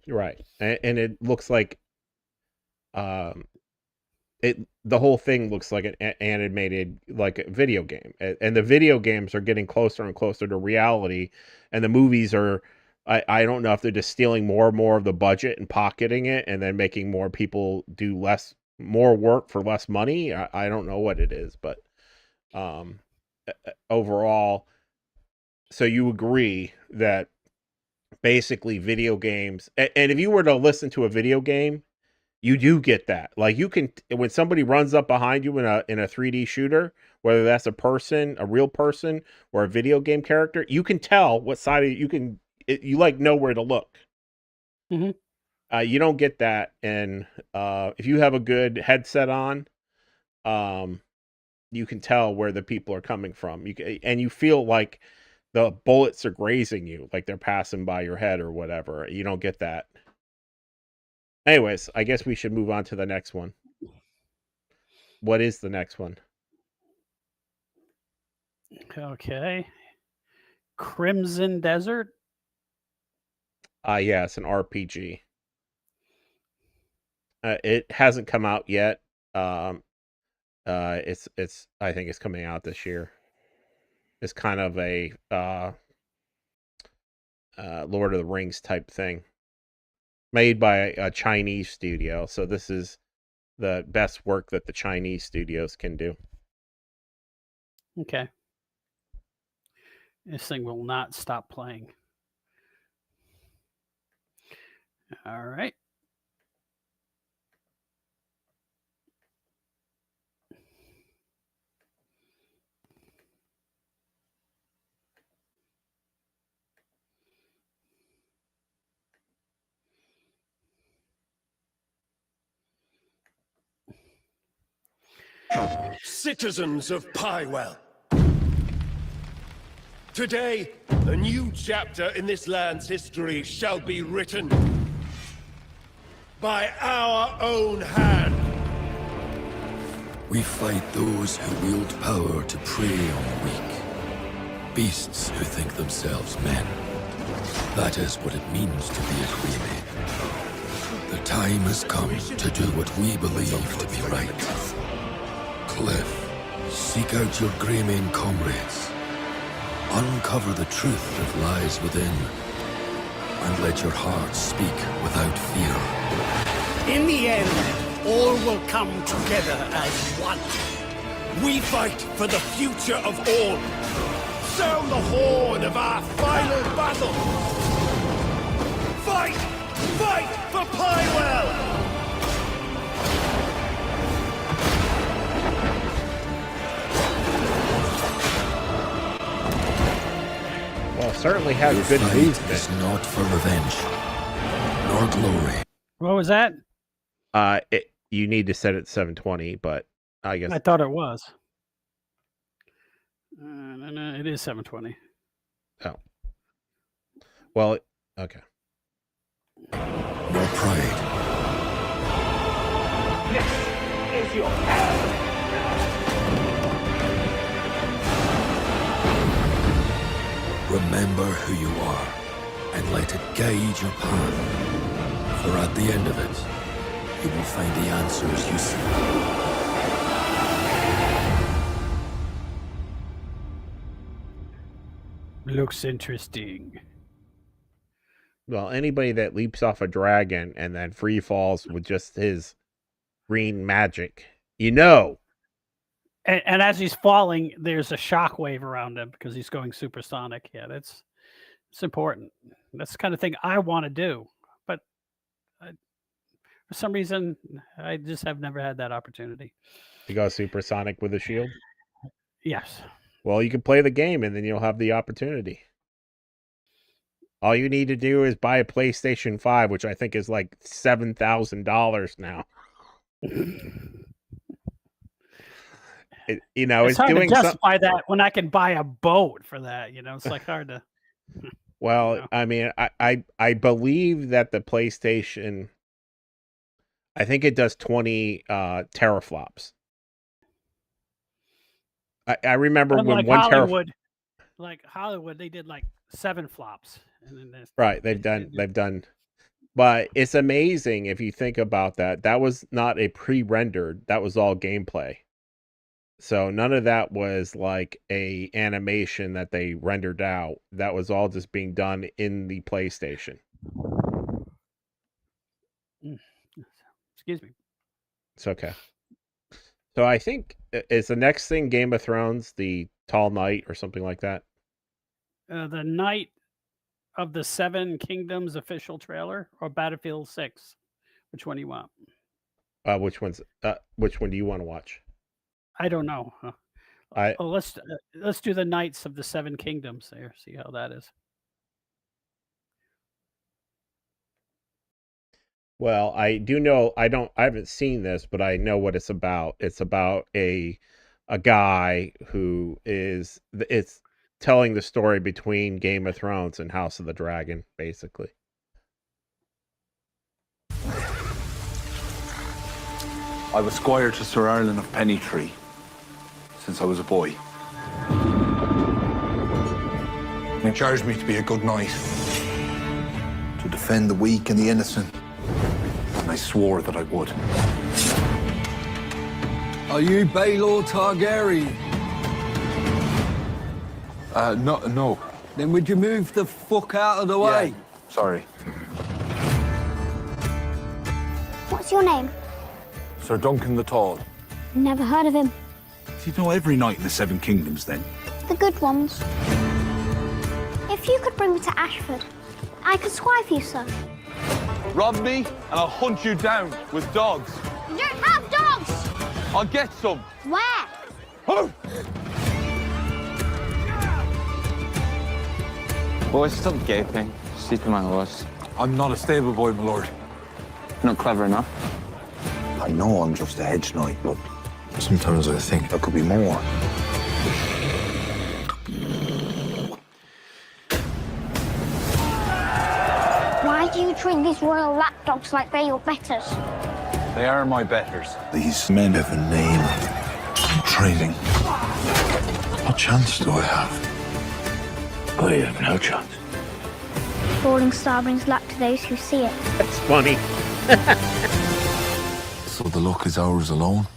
Speaker 1: Right. And it looks like the whole thing looks like an animated, like a video game. And the video games are getting closer and closer to reality, and the movies are, I don't know if they're just stealing more and more of the budget and pocketing it and then making more people do more work for less money. I don't know what it is, but overall, so you agree that basically video games, and if you were to listen to a video game, you do get that. Like, you can, when somebody runs up behind you in a 3D shooter, whether that's a person, a real person, or a video game character, you can tell what side of you like know where to look. You don't get that, and if you have a good headset on, you can tell where the people are coming from. And you feel like the bullets are grazing you, like they're passing by your head or whatever. You don't get that. Anyways, I guess we should move on to the next one. What is the next one?
Speaker 2: Okay. Crimson Desert?
Speaker 1: Yeah, it's an RPG. It hasn't come out yet. It's I think it's coming out this year. It's kind of a Lord of the Rings type thing, made by a Chinese studio. So this is the best work that the Chinese studios can do.
Speaker 2: Okay. This thing will not stop playing. All right.
Speaker 10: Citizens of Pywell, today, a new chapter in this land's history shall be written by our own hand.
Speaker 11: We fight those who wield power to prey on the weak.
Speaker 5: Beasts who think themselves men. That is what it means to be a Green. The time has come to do what we believe to be right. Cliff, seek out your Greymane comrades. Uncover the truth that lies within. And let your heart speak without fear.
Speaker 10: In the end, all will come together as one. We fight for the future of all. Sound the horn of our final battle. Fight! Fight for Pywell!
Speaker 1: Well, certainly has
Speaker 5: Your
Speaker 1: good
Speaker 5: fight
Speaker 1: movement.
Speaker 5: is not for revenge, nor glory.
Speaker 2: What was that?
Speaker 1: You need to set it 720, but I guess
Speaker 2: I thought it was. No, it is 720.
Speaker 1: Oh. Well, okay.
Speaker 5: Nor pride.
Speaker 10: This is your hell.
Speaker 5: Remember who you are, and let it guide your path. For at the end of it, you will find the answers you seek.
Speaker 2: Looks interesting.
Speaker 1: Well, anybody that leaps off a dragon and then free falls with just his green magic, you know.
Speaker 2: And as he's falling, there's a shockwave around him because he's going supersonic. Yeah, it's important. That's the kind of thing I want to do, but for some reason, I just have never had that opportunity.
Speaker 1: To go supersonic with a shield?
Speaker 2: Yes.
Speaker 1: Well, you can play the game and then you'll have the opportunity. All you need to do is buy a PlayStation 5, which I think is like $7,000 now.
Speaker 2: It's hard
Speaker 1: doing
Speaker 2: to justify that when I can buy a boat for that. It's like hard to.
Speaker 1: Well, I mean, I believe that the PlayStation, I think it does 20 teraflops. I remember when
Speaker 2: like
Speaker 1: one
Speaker 2: Hollywood, like Hollywood, they did like 7 flops. And then
Speaker 1: right, they've done, but it's amazing if you think about that. That was not a pre-rendered. That was all gameplay. So none of that was like a animation that they rendered out. That was all just being done in the PlayStation.
Speaker 2: Excuse me.
Speaker 1: It's okay. So I think is the next thing Game of Thrones, the Tall Knight or something like that.
Speaker 2: The Night of the Seven Kingdoms official trailer or Battlefield 6. Which one do you want?
Speaker 1: Which one do you want to watch?
Speaker 2: I don't know. Let's do the Knights of the Seven Kingdoms there. See how that is.
Speaker 1: Well, I do know I haven't seen this, but I know what it's about. It's about a guy who it's telling the story between Game of Thrones and House of the Dragon, basically.
Speaker 11: I was squire to Sir Erlen of Pennytree since I was a boy. He charged me to be a good knight, to defend the weak and the innocent, and I swore that I would.
Speaker 6: Are you Baldur Targaryen?
Speaker 11: No.
Speaker 6: Then would you move the fuck out of the way?
Speaker 11: Sorry.
Speaker 12: What's your name?
Speaker 11: Sir Duncan the Tall.
Speaker 12: Never heard of him.
Speaker 11: Do you know every knight in the Seven Kingdoms, then?
Speaker 12: The good ones. If you could bring me to Ashford, I could squire for you, sir.
Speaker 11: Rob me, and I'll hunt you down with dogs.
Speaker 12: You don't have dogs!
Speaker 11: I'll get some.
Speaker 12: Where?
Speaker 11: Oh!
Speaker 13: Boys, stop gaping. Sleeping my horse.
Speaker 11: I'm not a stable boy, my lord.
Speaker 13: Not clever enough.
Speaker 11: I know I'm just a hedge knight, but sometimes I think there could be more.
Speaker 12: Why do you treat these royal lapdogs like they're your betters?
Speaker 11: They are my betters. These men have a name and training. What chance do I have?
Speaker 8: We have no chance.
Speaker 12: Falling star brings luck to those who see it.
Speaker 1: That's funny.
Speaker 4: So the luck is ours alone?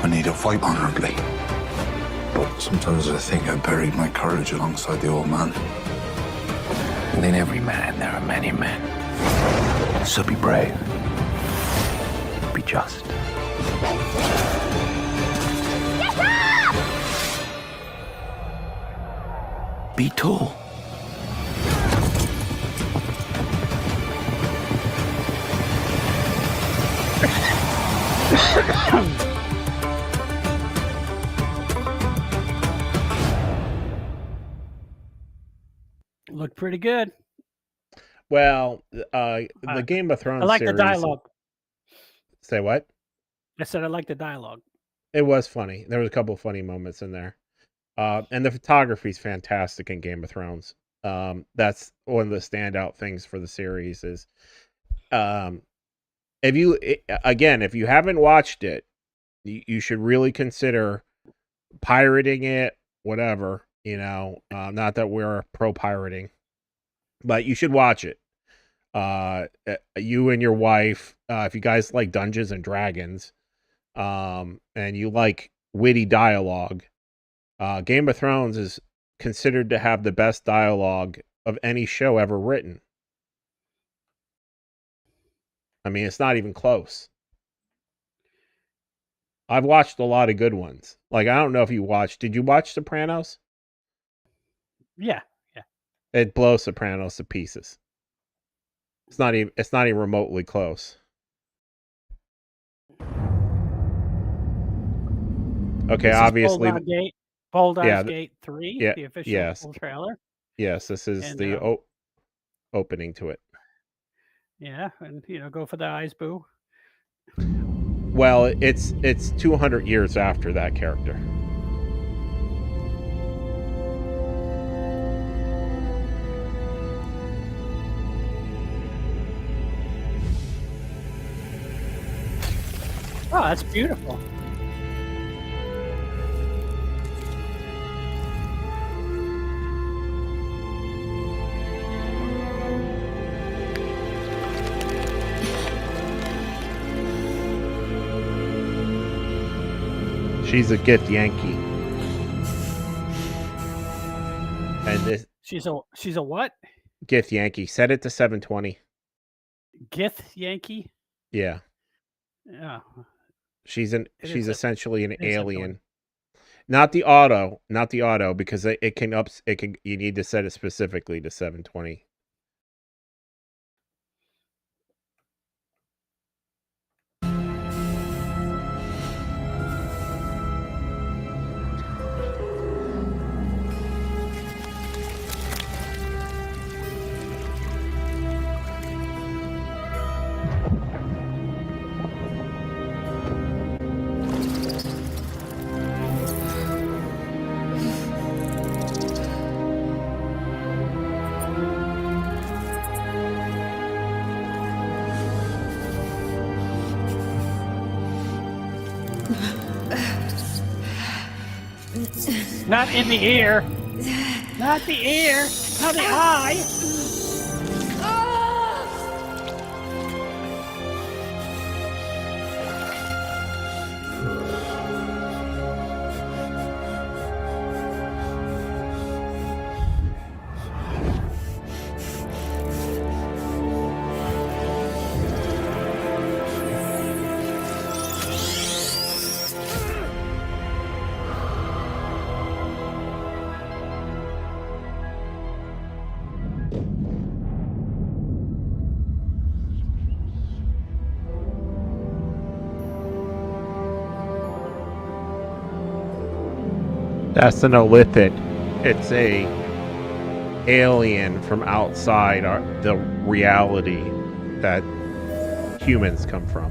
Speaker 11: I need to fight honorably. But sometimes I think I buried my courage alongside the old man.
Speaker 8: Within every man, there are many men. So be brave. Be just. Be tall.
Speaker 2: Looked pretty good.
Speaker 1: Well, the Game of Thrones
Speaker 2: I like
Speaker 1: series,
Speaker 2: the dialogue.
Speaker 1: Say what?
Speaker 2: I said I like the dialogue.
Speaker 1: It was funny. There was a couple of funny moments in there. And the photography is fantastic in Game of Thrones. That's one of the standout things for the series is, if you haven't watched it, you should really consider pirating it, whatever, not that we're pro pirating, but you should watch it. You and your wife, if you guys like Dungeons and Dragons, and you like witty dialogue, Game of Thrones is considered to have the best dialogue of any show ever written. I mean, it's not even close. I've watched a lot of good ones. Like, I don't know if you watched. Did you watch Sopranos?
Speaker 2: Yeah.
Speaker 1: It blows Sopranos to pieces. It's not even remotely close. Okay, obviously.
Speaker 2: Baldur's Gate 3, the official trailer.
Speaker 1: Yes, this is the opening to it.
Speaker 2: Yeah, and go for the eyes, boo.
Speaker 1: Well, it's 200 years after that character.
Speaker 2: Oh, that's beautiful.
Speaker 1: She's a gift Yankee. And this
Speaker 2: She's a what?
Speaker 1: gift Yankee. Set it to 720.
Speaker 2: Gith Yankee?
Speaker 1: Yeah.
Speaker 2: Yeah.
Speaker 1: She's essentially an alien. Not the auto, because you need to set it specifically to 720.
Speaker 2: Not in the ear. Not the ear. Not the eye.
Speaker 1: That's an Olithid. It's a alien from outside the reality that humans come from.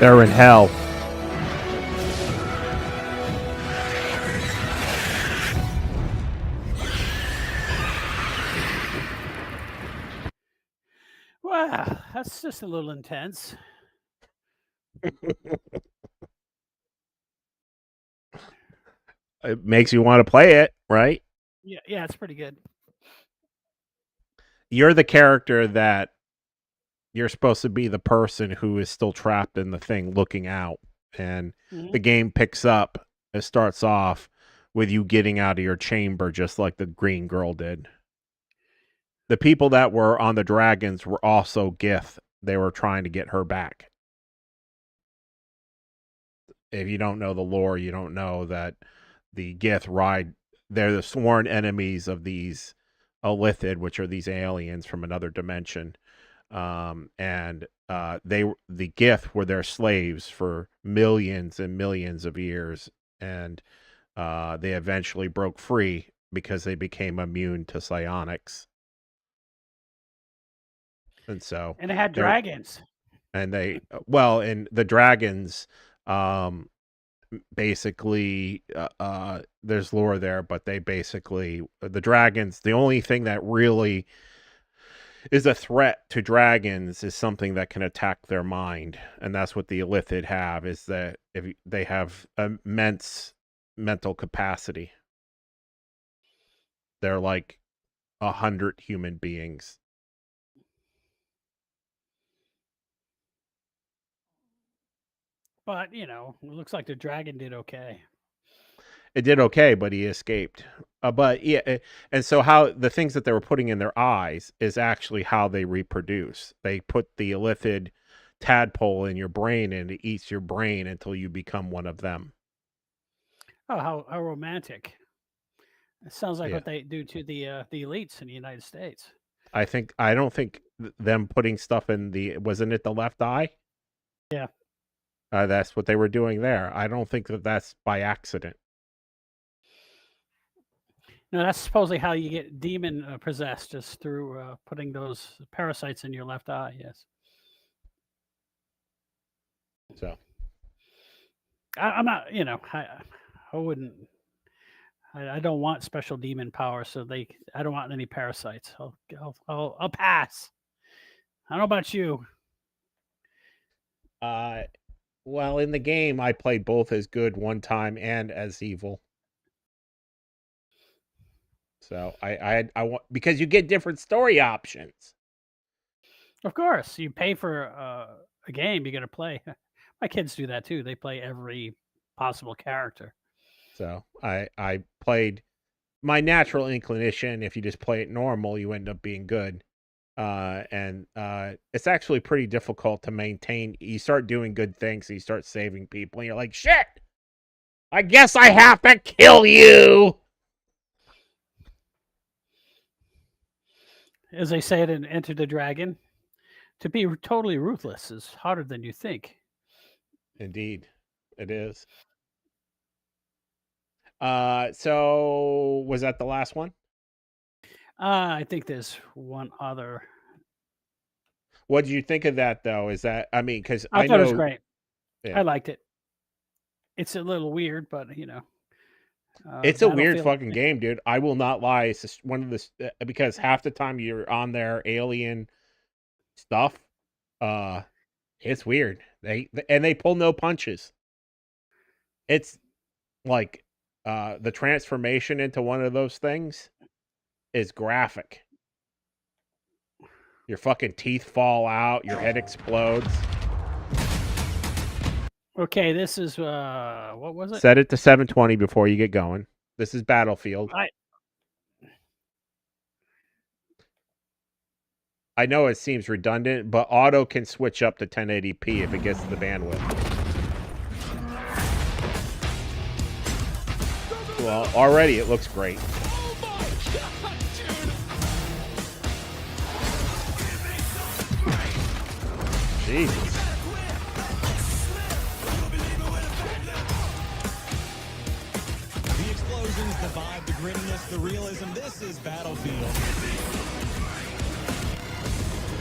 Speaker 1: They're in hell.
Speaker 2: Wow, that's just a little intense.
Speaker 1: It makes you want to play it, right?
Speaker 2: Yeah, it's pretty good.
Speaker 1: You're the character that you're supposed to be the person who is still trapped in the thing looking out. And the game picks up. It starts off with you getting out of your chamber just like the green girl did. The people that were on the dragons were also Gith. They were trying to get her back. If you don't know the lore, you don't know that the Gith ride. They're the sworn enemies of these Illithid, which are these aliens from another dimension. The Gith were their slaves for millions and millions of years, and they eventually broke free because they became immune to psionics. And so,
Speaker 2: and it had dragons.
Speaker 1: And and the dragons, basically, there's lore there, but they basically, the dragons, the only thing that really is a threat to dragons is something that can attack their mind. And that's what the Illithid have, is that if they have immense mental capacity. They're like 100 human beings.
Speaker 2: But, it looks like the dragon did okay.
Speaker 1: It did okay, but he escaped. But yeah, and so how the things that they were putting in their eyes is actually how they reproduce. They put the Illithid tadpole in your brain, and it eats your brain until you become one of them.
Speaker 2: Oh, how romantic! It sounds like what they do to the elites in the United States.
Speaker 1: I don't think them putting stuff in wasn't it the left eye?
Speaker 2: Yeah.
Speaker 1: That's what they were doing there. I don't think that's by accident.
Speaker 2: No, that's supposedly how you get demon possessed, just through putting those parasites in your left eye. Yes.
Speaker 1: So,
Speaker 2: I'm not. I wouldn't. I don't want special demon powers, so I don't want any parasites. I'll pass. I don't know about you.
Speaker 1: Well, in the game, I played both as good one time and as evil. So I want, because you get different story options.
Speaker 2: Of course, you pay for a game, you're gonna play. My kids do that too. They play every possible character.
Speaker 1: So I played my natural inclination. If you just play it normal, you end up being good. And it's actually pretty difficult to maintain. You start doing good things, and you start saving people, and you're like, shit, I guess I have to kill you.
Speaker 2: As they say it in Enter the Dragon, to be totally ruthless is harder than you think.
Speaker 1: Indeed, it is. So was that the last one?
Speaker 2: I think there's one other.
Speaker 1: What did you think of that, though? Is that, I mean, because
Speaker 2: I thought it was great.
Speaker 1: Yeah.
Speaker 2: I liked it. It's a little weird, but
Speaker 1: it's a weird fucking game, dude. I will not lie. It's just one of the because half the time you're on their alien stuff. It's weird. They pull no punches. It's like the transformation into one of those things is graphic. Your fucking teeth fall out. Your head explodes.
Speaker 2: Okay, this is what was it?
Speaker 1: Set it to 720 before you get going. This is Battlefield. I know it seems redundant, but auto can switch up to 1080p if it gets the bandwidth. Well, already it looks great. Jesus.
Speaker 14: The explosions, the vibe, the grittiness, the realism. This is Battlefield.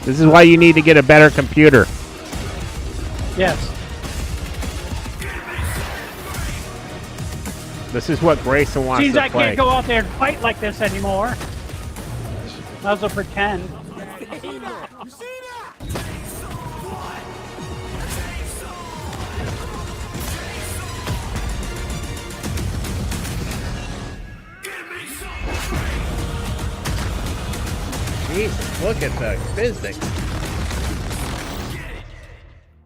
Speaker 1: This is why you need to get a better computer.
Speaker 2: Yes.
Speaker 1: This is what Grayson wants
Speaker 2: Seems
Speaker 1: to
Speaker 2: I
Speaker 1: play.
Speaker 2: can't go out there and fight like this anymore. Might as well pretend.
Speaker 1: Jesus, look at the physics.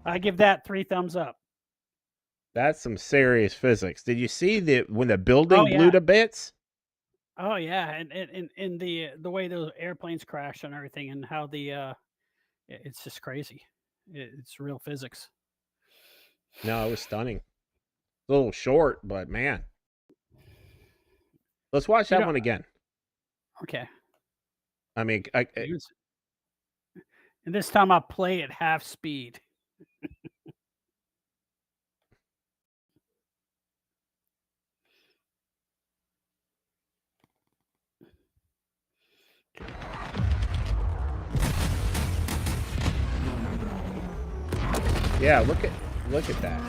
Speaker 2: I give that 3 thumbs up.
Speaker 1: That's some serious physics. Did you see when the building blew to bits?
Speaker 2: Oh yeah, and the way those airplanes crash and everything, and how it's just crazy. It's real physics.
Speaker 1: No, it was stunning. A little short, but man. Let's watch that one again.
Speaker 2: Okay.
Speaker 1: I mean,
Speaker 2: And this time I'll play at half speed.
Speaker 1: yeah, look at that.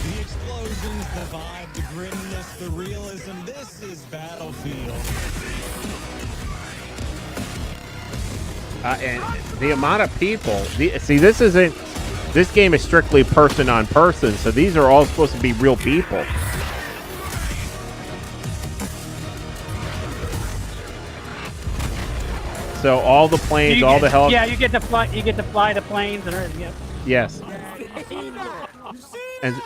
Speaker 14: The explosions, the vibe, the grittiness, the realism. This is Battlefield.
Speaker 1: And the amount of people. See, this game is strictly person on person, so these are all supposed to be real people. So all the planes, all the helicopters.
Speaker 2: Yeah, you get to fly. You get to fly the planes and everything. Yep.
Speaker 1: Yes. And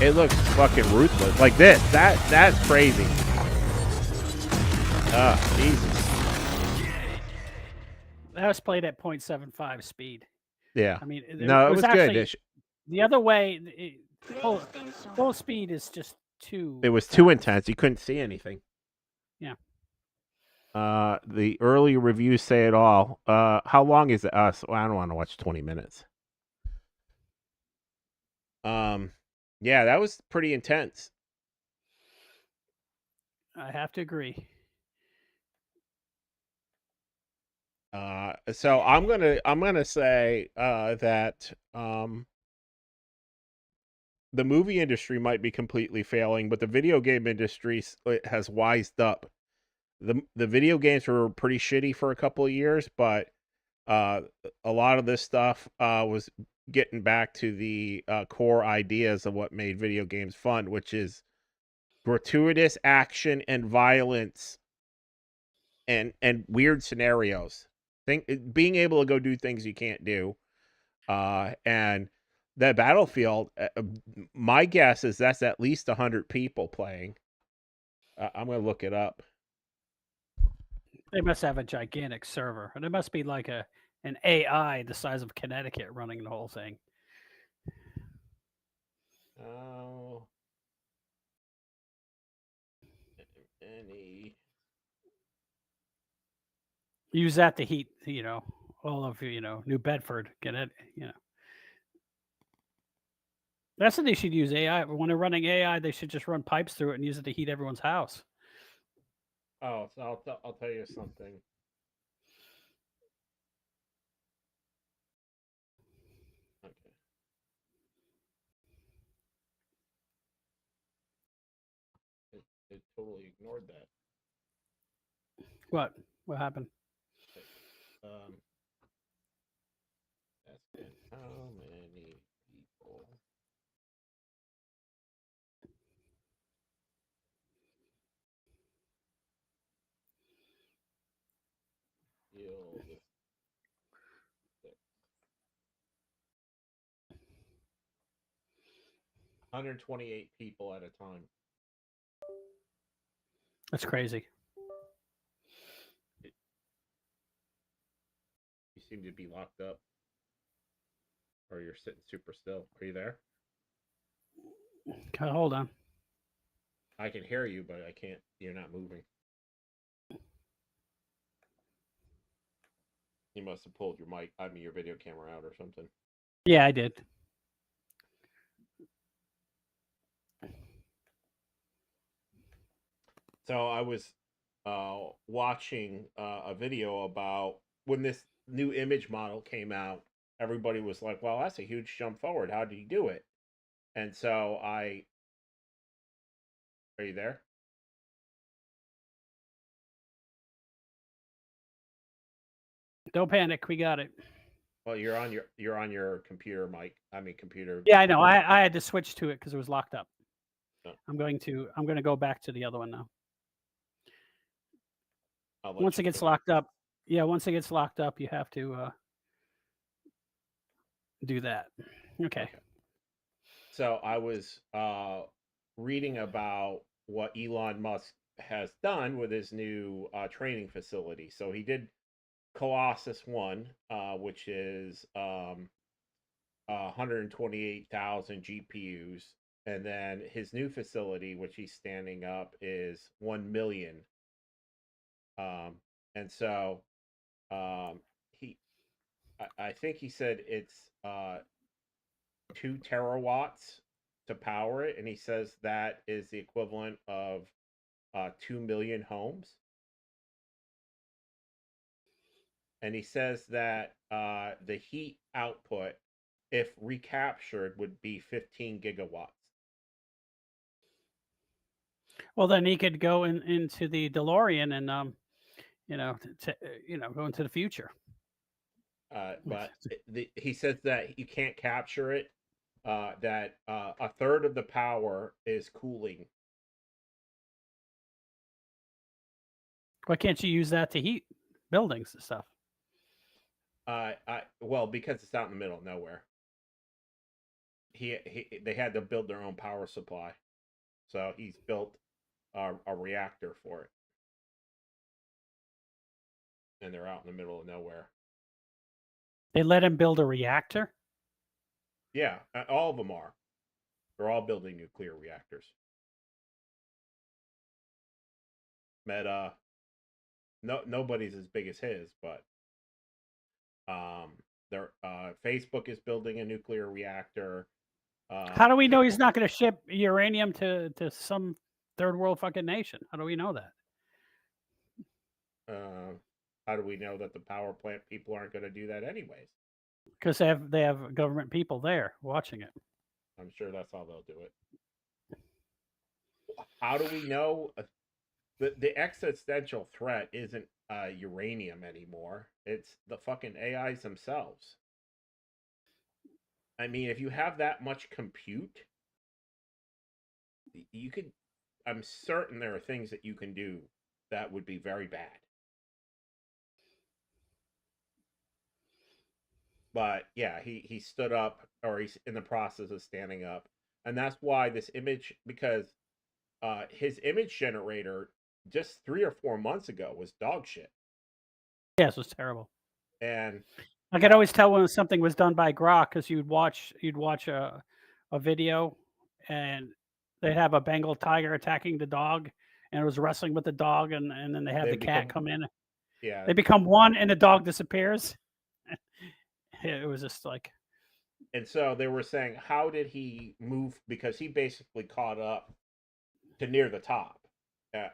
Speaker 1: it looks fucking ruthless. Like this. That's crazy. Jesus.
Speaker 2: That was played at 0.75 speed.
Speaker 1: Yeah.
Speaker 2: I mean,
Speaker 1: it was
Speaker 2: actually,
Speaker 1: good.
Speaker 2: The other way, full speed is just too.
Speaker 1: It was too intense. You couldn't see anything.
Speaker 2: Yeah.
Speaker 1: The early reviews say it all. How long is it? Well, I don't want to watch 20 minutes. Yeah, that was pretty intense.
Speaker 2: I have to agree.
Speaker 1: So I'm gonna say that the movie industry might be completely failing, but the video game industry has wised up. The video games were pretty shitty for a couple of years, but a lot of this stuff was getting back to the core ideas of what made video games fun, which is gratuitous action and violence and weird scenarios. Being able to go do things you can't do. And the Battlefield, my guess is that's at least 100 people playing. I'm going to look it up.
Speaker 2: They must have a gigantic server, and it must be like an AI the size of Connecticut running the whole thing.
Speaker 1: Oh. Any.
Speaker 2: Use that to heat, all of New Bedford, That's what they should use AI. When they're running AI, they should just run pipes through it and use it to heat everyone's house.
Speaker 1: Oh, so I'll tell you something. Okay. It totally ignored that.
Speaker 2: What? What happened?
Speaker 1: That's good. How many people? Yield 128 people at a time.
Speaker 2: That's crazy.
Speaker 1: You seem to be locked up. or you're sitting super still. Are you there?
Speaker 2: Okay, hold on.
Speaker 1: I can hear you, but I can't. You're not moving. You must have pulled your mic. I mean, your video camera out or something.
Speaker 2: Yeah, I did.
Speaker 1: So I was watching a video about when this new image model came out. Everybody was like, "Well, that's a huge jump forward. How did he do it?" And so are you there?
Speaker 2: Don't panic. We got it.
Speaker 1: Well, you're on your computer mic. I mean, computer.
Speaker 2: Yeah, I know. I had to switch to it because it was locked up.
Speaker 1: Oh.
Speaker 2: I'm going to go back to the other one now. Once it gets locked up, you have to do that. Okay.
Speaker 1: So I was reading about what Elon Musk has done with his new training facility. So he did Colossus 1, which is 128,000 GPUs. And then his new facility, which he's standing up, is 1 million. And so I think he said it's 2 terawatts to power it, and he says that is the equivalent of 2 million homes. And he says that the heat output, if recaptured, would be 15 gigawatts.
Speaker 2: Well, then he could go into the DeLorean and go into the future.
Speaker 1: But he says that you can't capture it. That a third of the power is cooling.
Speaker 2: Why can't you use that to heat buildings and stuff?
Speaker 1: Well, because it's out in the middle of nowhere. They had to build their own power supply, so he's built a reactor for it, and they're out in the middle of nowhere.
Speaker 2: They let him build a reactor?
Speaker 1: Yeah, all of them are. They're all building nuclear reactors. Meta, nobody's as big as his, but Facebook is building a nuclear reactor.
Speaker 2: How do we know he's not going to ship uranium to some third world fucking nation? How do we know that?
Speaker 1: How do we know that the power plant people aren't going to do that anyways?
Speaker 2: Because they have government people there watching it.
Speaker 1: I'm sure that's how they'll do it. How do we know? The existential threat isn't uranium anymore. It's the fucking AIs themselves. I mean, if you have that much compute, you could. I'm certain there are things that you can do that would be very bad. But yeah, he stood up, or he's in the process of standing up, and that's why this image, because his image generator just 3 or 4 months ago was dog shit.
Speaker 2: Yes, it was terrible.
Speaker 1: And
Speaker 2: I could always tell when something was done by grok because you'd watch a video, and they'd have a Bengal tiger attacking the dog, and it was wrestling with the dog, and then they have the cat come in.
Speaker 1: Yeah,
Speaker 2: they become one, and the dog disappears. It was just like.
Speaker 1: And so they were saying, how did he move? Because he basically caught up to near the top,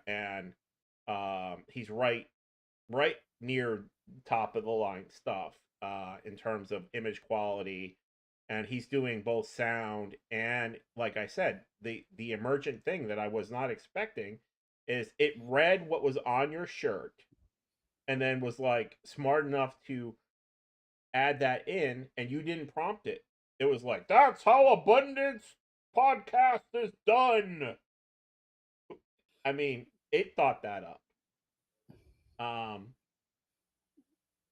Speaker 1: and he's right near top of the line stuff in terms of image quality, and he's doing both sound and, like I said, the emergent thing that I was not expecting is it read what was on your shirt, and then was like smart enough to add that in, and you didn't prompt it. It was like, that's how Abundance Podcast is done. I mean, it thought that up.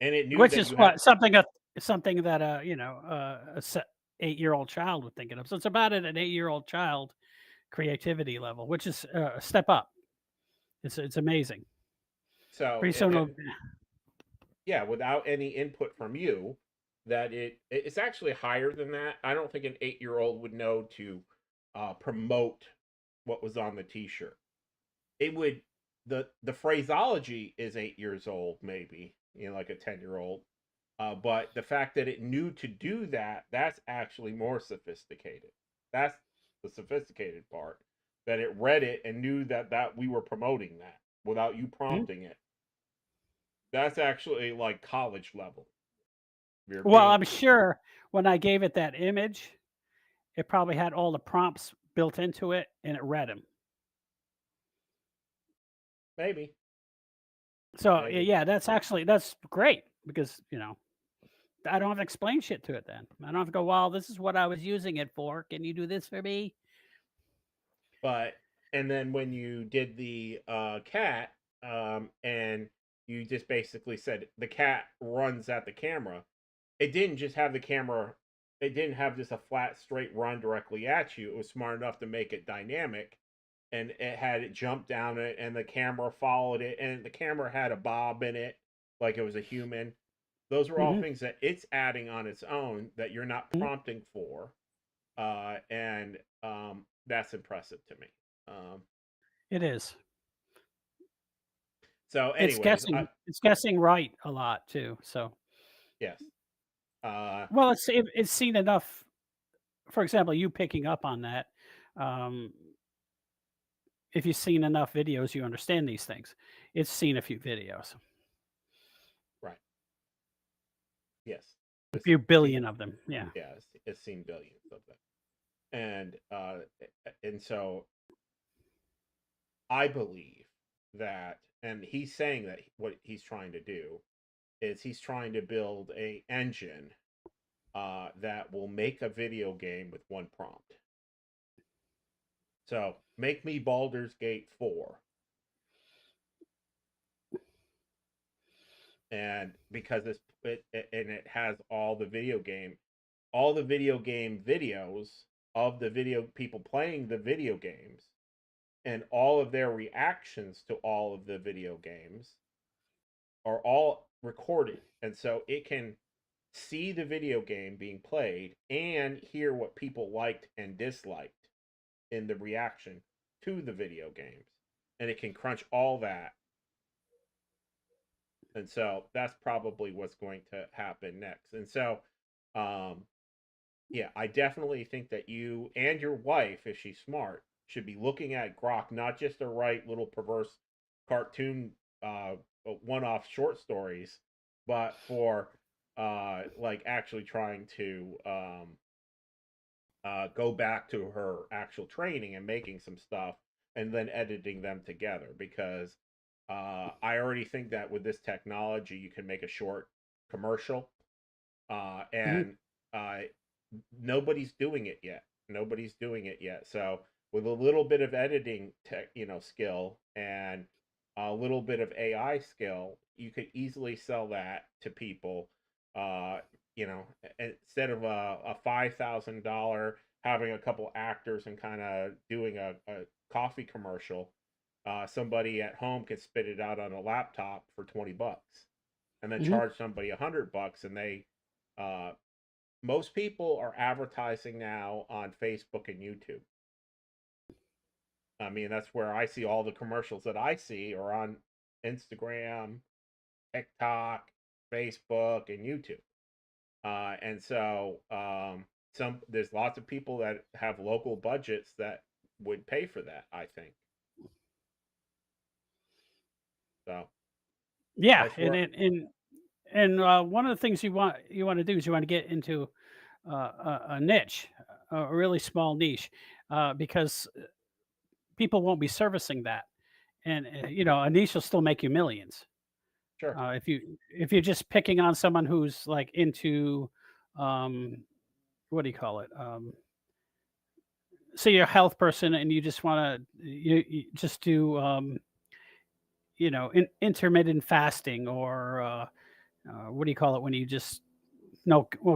Speaker 1: And it knew,
Speaker 2: which is what something that a 8-year-old child would think it of. So it's about an 8-year-old child creativity level, which is a step up. It's amazing.
Speaker 1: So
Speaker 2: pretty soon.
Speaker 1: Yeah, without any input from you, that it's actually higher than that. I don't think an 8-year-old would know to promote what was on the T-shirt. It would the phraseology is 8 years old, maybe, like a 10-year-old. But the fact that it knew to do that, that's actually more sophisticated. That's the sophisticated part. That it read it and knew that we were promoting that without you prompting it. That's actually like college level.
Speaker 2: Well, I'm sure when I gave it that image, it probably had all the prompts built into it, and it read them.
Speaker 1: Maybe.
Speaker 2: So
Speaker 1: Maybe.
Speaker 2: yeah, that's great because I don't have to explain shit to it. Then I don't have to go, well, this is what I was using it for. Can you do this for me?
Speaker 1: But and then when you did the cat, and you just basically said the cat runs at the camera, it didn't just have the camera. It didn't have just a flat, straight run directly at you. It was smart enough to make it dynamic, and it had it jump down it, and the camera followed it, and the camera had a bob in it, like it was a human. Those are all things that it's adding on its own that you're not prompting for, and that's impressive to me.
Speaker 2: It is.
Speaker 1: So, anyways,
Speaker 2: it's guessing right a lot too. So
Speaker 1: yes.
Speaker 2: Well, it's seen enough. For example, you picking up on that. If you've seen enough videos, you understand these things. It's seen a few videos.
Speaker 1: Right. Yes.
Speaker 2: A few billion of them. Yeah.
Speaker 1: Yeah, it's seen billions of them. And so I believe that, and he's saying that what he's trying to do is he's trying to build a engine that will make a video game with one prompt. So make me Baldur's Gate 4. And because it has all the video game videos of the video people playing the video games, and all of their reactions to all of the video games are all recorded. And so it can see the video game being played and hear what people liked and disliked in the reaction to the video games. And it can crunch all that. And so that's probably what's going to happen next. And so, yeah, I definitely think that you and your wife, if she's smart, should be looking at Grok, not just to write little perverse cartoon one-off short stories, but for like actually trying to go back to her actual training and making some stuff and then editing them together. Because I already think that with this technology, you can make a short commercial, and nobody's doing it yet. Nobody's doing it yet. So with a little bit of editing skill and a little bit of AI skill, you could easily sell that to people. Instead of a $5,000 having a couple actors and kind of doing a coffee commercial, somebody at home can spit it out on a laptop for $20, and then charge somebody $100, and they most people are advertising now on Facebook and YouTube. I mean, that's where I see all the commercials that I see are on Instagram, TikTok, Facebook, and YouTube. And so there's lots of people that have local budgets that would pay for that, I think. So
Speaker 2: yeah, and one of the things you want to do is you want to get into a niche, a really small niche, because people won't be servicing that, and a niche will still make you millions.
Speaker 1: Sure.
Speaker 2: If you're just picking on someone who's like into, what do you call it? Say you're a health person and you just want to you just do intermittent fasting, or what do you call it when you just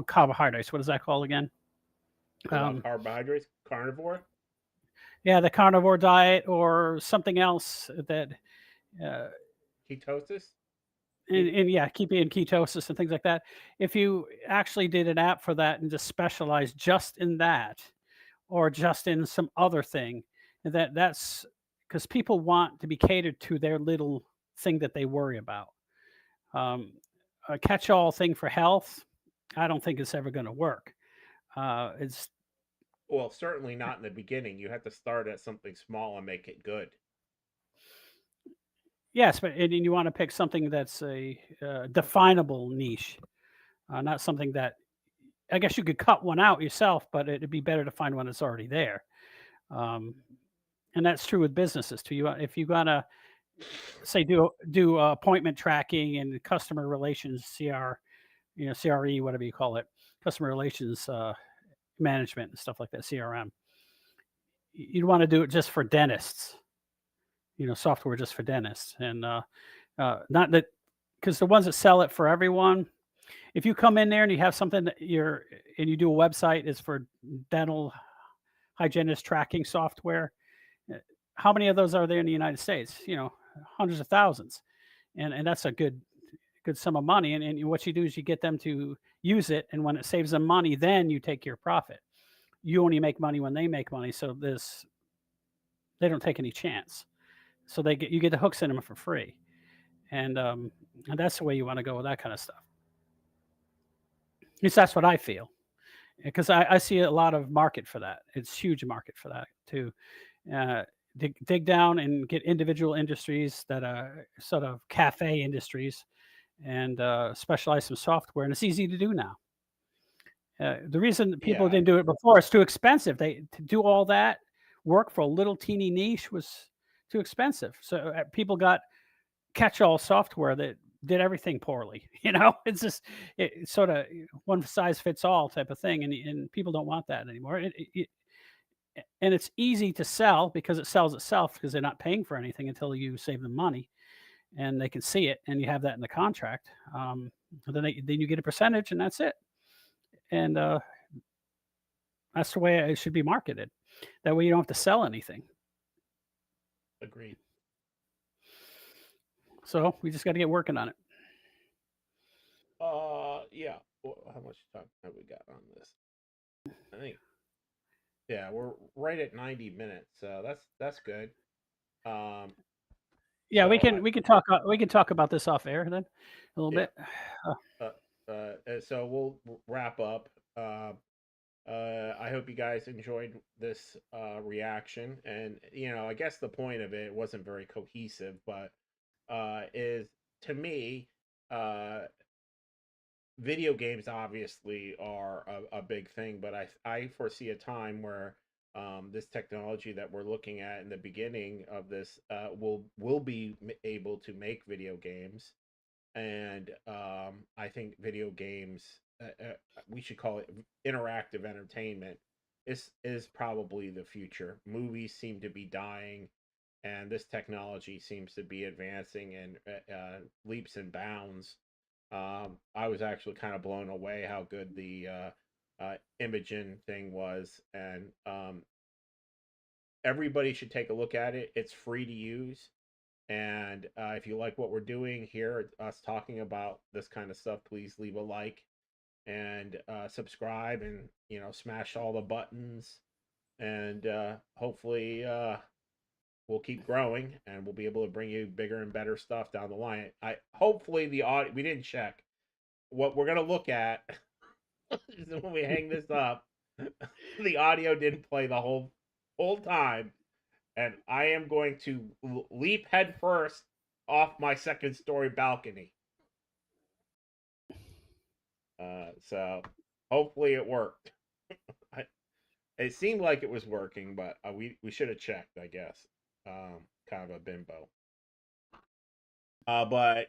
Speaker 2: carbohydrates? What is that called again?
Speaker 1: Carbohydrates, carnivore.
Speaker 2: Yeah, the carnivore diet or something else that
Speaker 1: ketosis.
Speaker 2: and yeah, keep you in ketosis and things like that. If you actually did an app for that and just specialized just in that, or just in some other thing, that's because people want to be catered to their little thing that they worry about. Um, a catch-all thing for health, I don't think it's ever going to work. It's
Speaker 1: Well, certainly not in the beginning. You have to start at something small and make it good.
Speaker 2: Yes, but and you want to pick something that's a definable niche, not something that I guess you could cut one out yourself, but it'd be better to find one that's already there. Um, and that's true with businesses too. If you gotta say do appointment tracking and customer relations, CRE, whatever you call it, customer relations management and stuff like that, CRM. You'd want to do it just for dentists, software just for dentists, and not that because the ones that sell it for everyone. If you come in there and you have something that you do a website is for dental hygienist tracking software, how many of those are there in the United States? Hundreds of thousands, and that's a good sum of money. And what you do is you get them to use it, and when it saves them money, then you take your profit. You only make money when they make money, so they don't take any chance. So you get the hooks in them for free, and that's the way you want to go with that kind of stuff. At least that's what I feel, because I see a lot of market for that. It's huge market for that to dig down and get individual industries that are sort of cafe industries and specialize some software, and it's easy to do now. The reason people didn't do it before is too expensive. To do all that work for a little teeny niche was too expensive. So people got catch-all software that did everything poorly. It's just it's sort of one size fits all type of thing, and people don't want that anymore. And it's easy to sell because it sells itself because they're not paying for anything until you save them money, and they can see it, and you have that in the contract. Then you get a percentage, and that's it. And that's the way it should be marketed. That way you don't have to sell anything.
Speaker 1: Agreed.
Speaker 2: So we just got to get working on it.
Speaker 1: Yeah. Well, how much time have we got on this? I think. Yeah, we're right at 90 minutes, so that's good.
Speaker 2: Yeah, so we can talk about this off air then a little bit.
Speaker 1: So we'll wrap up. I hope you guys enjoyed this reaction, and I guess the point of it wasn't very cohesive, but is to me, video games obviously are a big thing, but I foresee a time where this technology that we're looking at in the beginning of this will be able to make video games, and I think video games we should call it interactive entertainment is probably the future. Movies seem to be dying, and this technology seems to be advancing in leaps and bounds. I was actually kind of blown away how good the Imogen thing was, and everybody should take a look at it. It's free to use, and if you like what we're doing here, us talking about this kind of stuff, please leave a like and subscribe, and smash all the buttons, and hopefully we'll keep growing, and we'll be able to bring you bigger and better stuff down the line. Hopefully the audio, we didn't check what we're gonna look at when we hang this up. The audio didn't play the whole time, and I am going to leap head first off my second story balcony. So hopefully it worked. It seemed like it was working, but we should have checked, I guess. Kind of a bimbo. But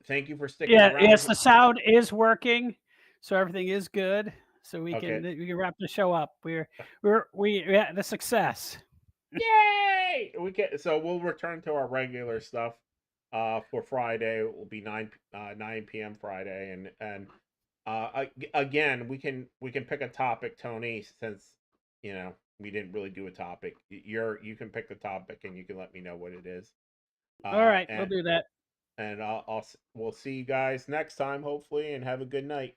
Speaker 1: thank you for sticking around.
Speaker 2: Yes, the sound is working, so everything is good. So we can wrap the show up. We had the success.
Speaker 1: Yay! So we'll return to our regular stuff. For Friday, it will be 9 p.m. Friday, and again, we can pick a topic, Tony, since we didn't really do a topic. You can pick the topic, and you can let me know what it is.
Speaker 2: All right, we'll do that.
Speaker 1: And we'll see you guys next time, hopefully, and have a good night.